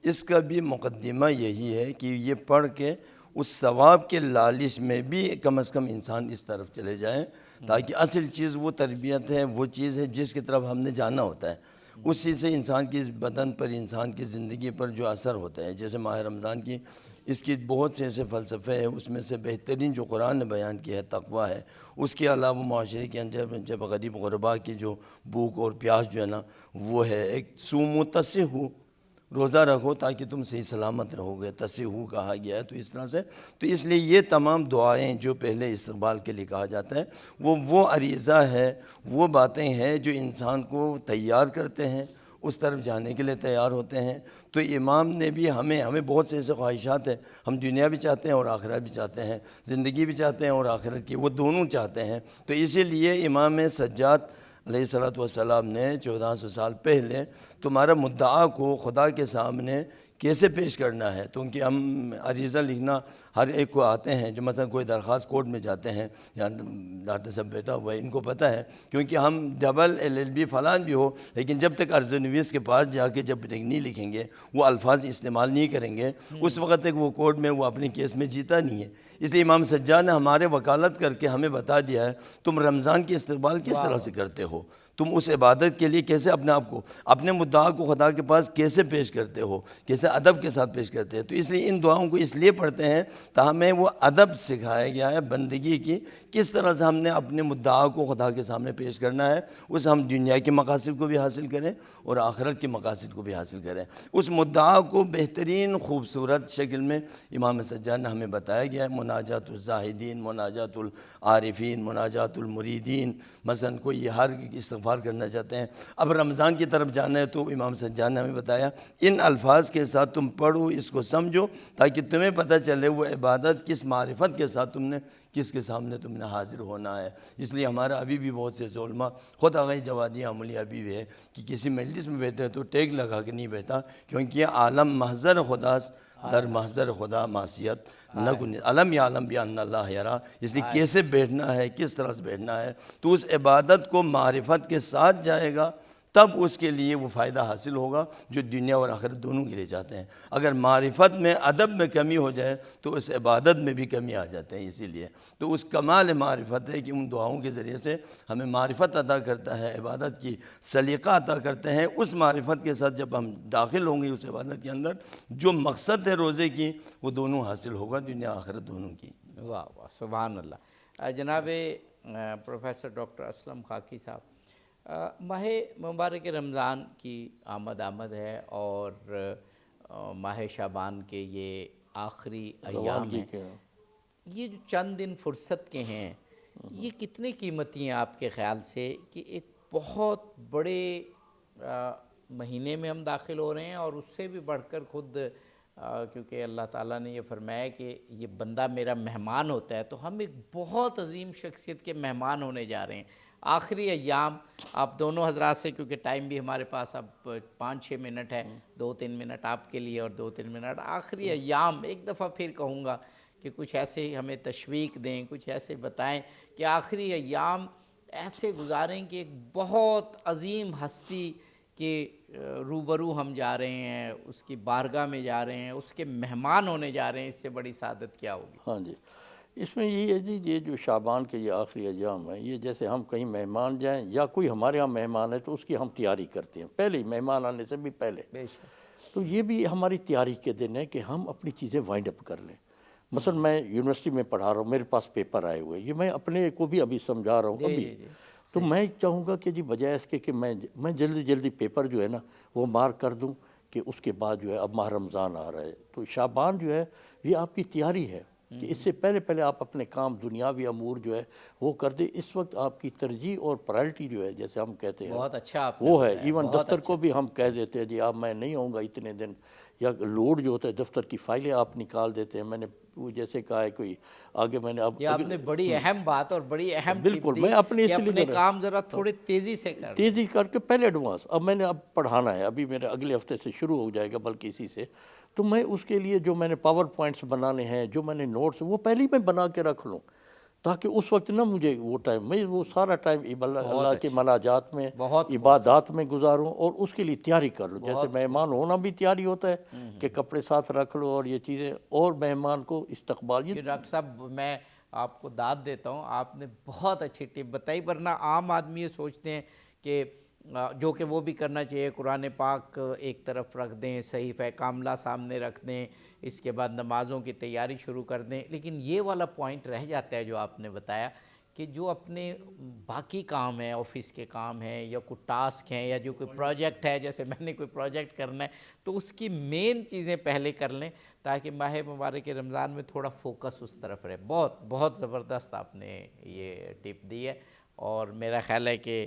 اس کا بھی مقدمہ یہی ہے کہ یہ پڑھ کے اس ثواب کے لالچ میں بھی کم از کم انسان اس طرف چلے جائیں، تاکہ اصل چیز وہ تربیت ہے، وہ چیز ہے جس کی طرف ہم نے جانا ہوتا ہے، اسی سے انسان کی بدن پر، انسان کی زندگی پر جو اثر ہوتا ہے۔ جیسے ماہ رمضان کی اس کی بہت سے ایسے فلسفے ہیں، اس میں سے بہترین جو قرآن نے بیان کیا ہے تقویٰ ہے، اس کے علاوہ معاشرے کے اندر جب غریب غربا کی جو بھوک اور پیاس جو ہے نا وہ ہے، ایک صوموا تصحوا، روزہ رکھو تاکہ تم صحیح سلامت رہو گے، تصحوا کہا گیا ہے۔ تو اس طرح سے تو اس لیے یہ تمام دعائیں جو پہلے استقبال کے لیے کہا جاتا ہے وہ عریضہ ہے، وہ باتیں ہیں جو انسان کو تیار کرتے ہیں، اس طرف جانے کے لیے تیار ہوتے ہیں۔ تو امام نے بھی ہمیں بہت سے ایسے خواہشات ہیں، ہم دنیا بھی چاہتے ہیں اور آخرت بھی چاہتے ہیں، زندگی بھی چاہتے ہیں اور آخرت کی، وہ دونوں چاہتے ہیں۔ تو اسی لیے امام سجاد علیہ السلام نے 1400 سال پہلے تمہارا مدعا کو خدا کے سامنے کیسے پیش کرنا ہے، تو ان کی ہم عریضہ لکھنا ہر ایک کو آتے ہیں، جو مثلا کوئی درخواست کورٹ میں جاتے ہیں، یا ڈاکٹر صاحب بیٹا ہوا ہے ان کو پتہ ہے، کیونکہ ہم ڈبل LLB فلان بھی ہو، لیکن جب تک عرض نویس کے پاس جا کے جب تک نہیں لکھیں گے، وہ الفاظ استعمال نہیں کریں گے، اس وقت تک وہ کورٹ میں وہ اپنے کیس میں جیتا نہیں ہے۔ اس لیے امام سجاد نے ہمارے وکالت کر کے ہمیں بتا دیا ہے تم رمضان کی استقبال کس طرح سے کرتے ہو، تم اس عبادت کے لیے کیسے اپنے آپ کو، اپنے مدعا کو خدا کے پاس کیسے پیش کرتے ہو، کیسے ادب کے ساتھ پیش کرتے ہیں۔ تو اس لیے ان دعاؤں کو اس لیے پڑھتے ہیں تاکہ ہمیں وہ ادب سکھایا گیا ہے بندگی کی، کس طرح سے ہم نے اپنے مدعا کو خدا کے سامنے پیش کرنا ہے، اس ہم دنیا کے مقاصد کو بھی حاصل کریں اور آخرت کے مقاصد کو بھی حاصل کریں۔ اس مدعا کو بہترین خوبصورت شکل میں امام سجاد نے ہمیں بتایا گیا ہے، مناجات الزاہدین، مناجات العارفین، مناجات المریدین، مثلا کوئی ہر استغفار کرنا چاہتے ہیں، اب رمضان کی طرف جانا ہے تو امام سجاد نے ہمیں بتایا ان الفاظ کے ساتھ تم پڑھو، اس کو سمجھو، تاکہ تمہیں پتہ چلے وہ عبادت کس معرفت کے ساتھ تم نے کس کے سامنے تم نے حاضر ہونا ہے۔ اس لیے ہمارا ابھی بھی بہت سے علماء، خود آغائی جوادی عملی ابھی بھی ہے کہ کسی مجلس میں بیٹھے تو ٹیک لگا کے نہیں بیٹھا، کیونکہ یہ عالم محضر خدا در محضر خدا معصیت نہ کنی، علم یا علم بان اللہ یرا، اس لیے کیسے بیٹھنا ہے، کس طرح سے بیٹھنا ہے، تو اس عبادت کو معرفت کے ساتھ جائے گا تب اس کے لیے وہ فائدہ حاصل ہوگا جو دنیا اور آخرت دونوں کے لیے چاہتے ہیں۔ اگر معرفت میں ادب میں کمی ہو جائے تو اس عبادت میں بھی کمی آ جاتے ہیں۔ اسی لیے تو اس کمال معرفت ہے کہ ان دعاؤں کے ذریعے سے ہمیں معرفت عطا کرتا ہے، عبادت کی سلیقہ عطا کرتے ہیں۔ اس معرفت کے ساتھ جب ہم داخل ہوں گے اس عبادت کے اندر، جو مقصد ہے روزے کی وہ دونوں حاصل ہوگا، دنیا آخرت دونوں کی۔ واہ واہ، سبحان اللہ۔ جناب پروفیسر ڈاکٹر اسلم خاکی صاحب، ماہ مبارک رمضان کی آمد ہے اور ماہ شعبان کے یہ آخری ایام ہیں، یہ جو چند دن فرصت کے ہیں یہ کتنے قیمتی ہیں آپ کے خیال سے کہ ایک بہت بڑے مہینے میں ہم داخل ہو رہے ہیں، اور اس سے بھی بڑھ کر خود کیونکہ اللہ تعالیٰ نے یہ فرمایا کہ یہ بندہ میرا مہمان ہوتا ہے، تو ہم ایک بہت عظیم شخصیت کے مہمان ہونے جا رہے ہیں۔ آخری ایام آپ دونوں حضرات سے، کیونکہ ٹائم بھی ہمارے پاس اب 5-6 منٹ ہے، 2-3 منٹ آپ کے لیے اور 2-3 منٹ آخری ایام، ایک دفعہ پھر کہوں گا کہ کچھ ایسے ہمیں تشویق دیں، کچھ ایسے بتائیں کہ آخری ایام ایسے گزاریں کہ ایک بہت عظیم ہستی کے روبرو ہم جا رہے ہیں، اس کی بارگاہ میں جا رہے ہیں، اس کے مہمان ہونے جا رہے ہیں، اس سے بڑی سعادت کیا ہوگی؟ ہاں جی، اس میں یہی ہے جی، یہ جو شعبان کے یہ آخری ایام ہیں، یہ جیسے ہم کہیں مہمان جائیں یا کوئی ہمارے ہاں مہمان ہے تو اس کی ہم تیاری کرتے ہیں پہلے ہی، مہمان آنے سے بھی پہلے۔ بے شک۔ تو یہ بھی ہماری تیاری کے دن ہے کہ ہم اپنی چیزیں وائنڈ اپ کر لیں۔ مثلا میں یونیورسٹی میں پڑھا رہا ہوں، میرے پاس پیپر آئے ہوئے، یہ میں اپنے کو بھی ابھی سمجھا رہا ہوں ابھی، تو میں چاہوں گا کہ جی بجائے اس کے کہ میں جلدی جلدی پیپر جو ہے نا وہ مارک کر دوں کہ اس کے بعد جو ہے اب ماہ رمضان آ رہا ہے، تو شعبان جو ہے یہ آپ کی تیاری ہے کہ اس سے پہلے آپ اپنے کام دنیاوی امور جو ہے وہ کر دیں۔ اس وقت آپ کی ترجیح اور پرائرٹی جو ہے، جیسے ہم کہتے ہیں بہت اچھا آپ نے وہ ہے، بتایا، ایون بہت دفتر کو بھی ہم کہہ دیتے ہیں جی اب میں نہیں ہوں گا اتنے دن، یا لوڈ جو ہوتا ہے دفتر کی فائلیں آپ نکال دیتے ہیں۔ میں نے وہ جیسے کہا ہے کوئی آگے میں نے اب یہ آپ نے بڑی اہم بات اور بڑی اہم بالکل میں اپنے کہ اس لیے اپنے کر رہا کام ذرا تھوڑے تیزی سے کر تیزی کر کے پہلے ایڈوانس، اب میں نے اب پڑھانا ہے، ابھی میرے اگلے ہفتے سے شروع ہو جائے گا بلکہ اسی سے، تو میں اس کے لیے جو میں نے پاور پوائنٹس بنانے ہیں، جو میں نے نوٹس وہ پہلے ہی میں بنا کے رکھ لوں، تاکہ اس وقت نہ مجھے وہ ٹائم، میں وہ سارا ٹائم اللہ کے مناجات میں، عبادات میں گزاروں اور اس کے لیے تیاری کر لوں۔ جیسے مہمان ہونا بھی تیاری ہوتا ہے کہ کپڑے ساتھ رکھ لو اور یہ چیزیں، اور مہمان کو استقبال۔ یہ ڈاکٹر صاحب میں آپ کو داد دیتا ہوں، آپ نے بہت اچھی ٹپ بتائی، ورنہ عام آدمی یہ سوچتے ہیں کہ جو کہ وہ بھی کرنا چاہیے، قرآن پاک ایک طرف رکھ دیں، صحیفہ کاملہ سامنے رکھ دیں، اس کے بعد نمازوں کی تیاری شروع کر دیں، لیکن یہ والا پوائنٹ رہ جاتا ہے جو آپ نے بتایا کہ جو اپنے باقی کام ہیں، آفس کے کام ہیں یا کوئی ٹاسک ہیں یا جو کوئی پروجیکٹ ہے، جیسے میں نے کوئی پروجیکٹ کرنا ہے تو اس کی مین چیزیں پہلے کر لیں تاکہ ماہ مبارک رمضان میں تھوڑا فوکس اس طرف رہے۔ بہت بہت زبردست آپ نے یہ ٹپ دی ہے، اور میرا خیال ہے کہ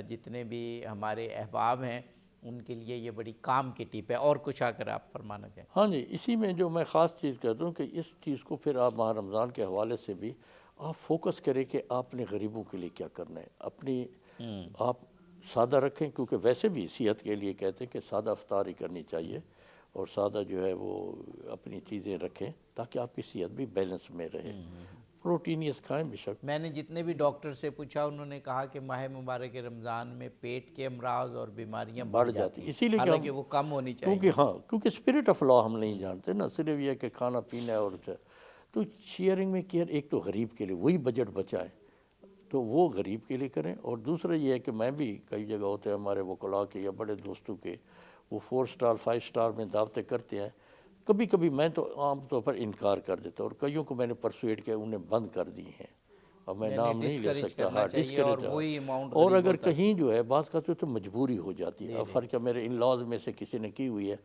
جتنے بھی ہمارے احباب ہیں ان کے لیے یہ بڑی کام کی ٹپ ہے۔ اور کچھ اگر آپ فرمانا چاہیں؟ ہاں جی، اسی میں جو میں خاص چیز کہتا ہوں کہ اس چیز کو پھر آپ ماہ رمضان کے حوالے سے بھی آپ فوکس کریں کہ آپ نے غریبوں کے لیے کیا کرنا ہے، اپنی آپ سادہ رکھیں، کیونکہ ویسے بھی صحت کے لیے کہتے ہیں کہ سادہ افطاری کرنی چاہیے، اور سادہ جو ہے وہ اپنی چیزیں رکھیں تاکہ آپ کی صحت بھی بیلنس میں رہے، پروٹینیس کھائیں بے شک۔ میں نے جتنے بھی ڈاکٹر سے پوچھا انہوں نے کہا کہ ماہ مبارک رمضان میں پیٹ کے امراض اور بیماریاں بڑھ جاتی ہیں، اسی لیے حالانکہ وہ کم ہونی چاہیے، کیونکہ اسپرٹ آف لا ہم نہیں جانتے نا، صرف یہ کہ کھانا پینا ہے اور تو شیئرنگ میں کیئر، ایک تو غریب کے لیے وہی بجٹ بچائے تو وہ غریب کے لیے کریں، اور دوسرا یہ ہے کہ میں بھی کئی جگہ ہوتے ہیں ہمارے وکلاء کے یا بڑے دوستوں کے، وہ 4 سٹار 5 سٹار میں دعوتیں کرتے ہیں، کبھی کبھی میں تو عام طور پر انکار کر دیتا ہوں، اور کئیوں کو میں نے پرسویٹ کیا انہیں بند کر دی ہیں، اب میں نام نہیں لے سکتا، اور اگر کہیں جو ہے بعض کا تو مجبوری ہو جاتی ہے، اب فرق میرے ان لاز میں سے کسی نے کی ہوئی ہے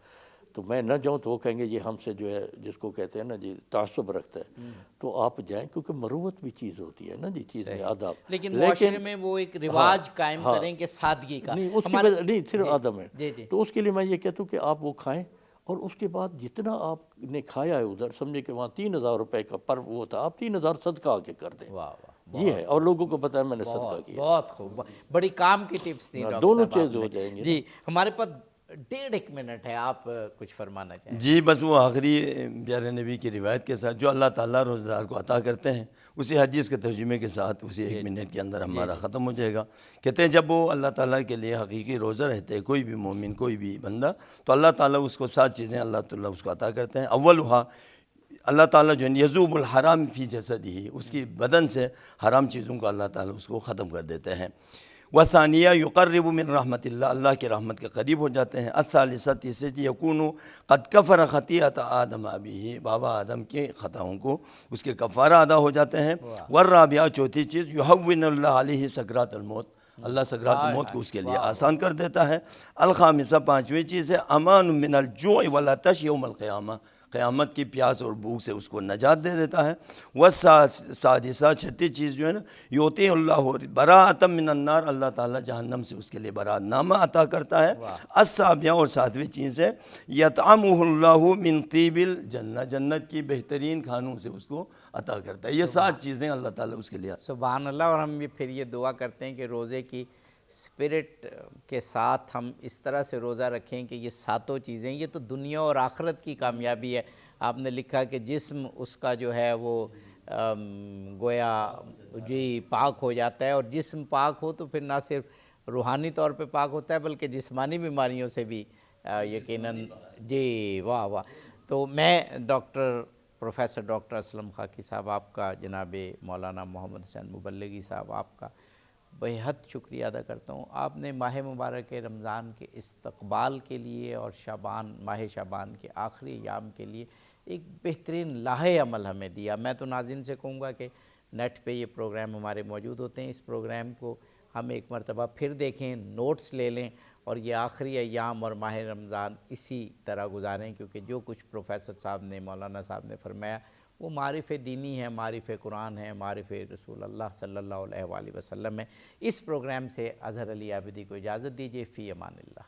تو میں نہ جاؤں تو وہ کہیں گے یہ ہم سے جو ہے جس کو کہتے ہیں نا جی تعصب رکھتا ہے، تو آپ جائیں، کیونکہ مروت بھی چیز ہوتی ہے نا جی، چیز میں آداب، لیکن معاشرے میں وہ ایک رواج قائم کریں کہ سادگی کا، نہیں اس کی وجہ نہیں صرف آدم ہے، تو اس کے لیے میں یہ کہتا ہوں کہ آپ وہ کھائیں، اور اس کے بعد جتنا آپ نے کھایا ہے ادھر سمجھے کہ وہاں 3000 روپے کا پر وہ تھا، آپ 3000 صدقہ آ کے کر دیں، یہ ہے، اور لوگوں کو پتہ ہے میں نے صدقہ کیا۔ بہت خوب، بڑی کام کی ٹپس تھیں ڈاکٹر دونوں صاحب چیز ہو جائیں گے۔ جی ہمارے پاس 1.5 منٹ ہے، آپ کچھ فرمانا چاہیں؟ جی بس وہ آخری پیارے نبی کی روایت کے ساتھ جو اللہ تعالیٰ روزہ دار کو عطا کرتے ہیں اسی حدیث کے ترجمے کے ساتھ اسی 1 منٹ کے اندر ہمارا ختم ہو جائے گا۔ کہتے ہیں جب وہ اللہ تعالیٰ کے لیے حقیقی روزہ رہتے ہیں، کوئی بھی مومن کوئی بھی بندہ، تو اللہ تعالیٰ اس کو 7 چیزیں اللہ تعالیٰ اس کو عطا کرتے ہیں۔ اولھا، اللہ تعالیٰ جو ہے یذوب الحرام فی جسدہ، اس کی بدن سے حرام چیزوں کو اللہ تعالیٰ اس کو ختم کر دیتے ہیں۔ وثانیہ یقرب من رحمت اللہ، اللہ کے رحمت کے قریب ہو جاتے ہیں۔ الثالثہ تیسری چیز یکون قد کفر خطیئۃ آدم ابیہ، بابا آدم کے خطاؤں کو اس کے کفارہ ادا ہو جاتے ہیں۔ والرابعہ چوتھی چیز یہون اللہ علیہ سکرات الموت، اللہ سکرات الموت کو اس کے لیے آسان کر دیتا ہے۔ الخامسہ پانچویں چیز ہے امان من الجوع والعطش یوم القیامہ، قیامت کی پیاس اور بھوک سے اس کو نجات دے دیتا ہے۔ والسادسہ چھٹی چیز جو ہے نا یعطی اللہ براءۃ من النار، اللہ تعالیٰ جہنم سے اس کے لیے برات نامہ عطا کرتا ہے۔ السابعہ اور ساتویں چیز ہے یطعمہ اللہ من طیب الجنہ، جنت کی بہترین کھانوں سے اس کو عطا کرتا ہے۔ یہ 7 چیزیں اللہ تعالیٰ اس کے لیے سبحان اللہ۔ اور ہم پھر یہ دعا کرتے ہیں کہ روزے کی اسپرٹ کے ساتھ ہم اس طرح سے روزہ رکھیں کہ یہ 7 چیزیں، یہ تو دنیا اور آخرت کی کامیابی ہے۔ آپ نے لکھا کہ جسم اس کا جو ہے وہ گویا جی پاک ہو جاتا ہے، اور جسم پاک ہو تو پھر نہ صرف روحانی طور پہ پاک ہوتا ہے بلکہ جسمانی بیماریوں سے بھی یقیناً جی واہ واہ۔ تو میں پروفیسر ڈاکٹر اسلم خاکی صاحب آپ کا، جناب مولانا محمد حسین مبلغی صاحب آپ کا بے حد شکریہ ادا کرتا ہوں۔ آپ نے ماہ مبارک رمضان کے استقبال کے لیے اور ماہ شعبان کے آخری ایام کے لیے ایک بہترین لاہے عمل ہمیں دیا۔ میں تو ناظرین سے کہوں گا کہ نیٹ پہ یہ پروگرام ہمارے موجود ہوتے ہیں، اس پروگرام کو ہم ایک مرتبہ پھر دیکھیں، نوٹس لے لیں، اور یہ آخری ایام اور ماہ رمضان اسی طرح گزاریں، کیونکہ جو کچھ پروفیسر صاحب نے، مولانا صاحب نے فرمایا وہ معرف دینی ہے، معرف قرآن ہے، معرف رسول اللہ صلی اللہ علیہ وآلہ وسلم ہے۔ اس پروگرام سے اظہر علی عابدی کو اجازت دیجیے، فی امان اللہ۔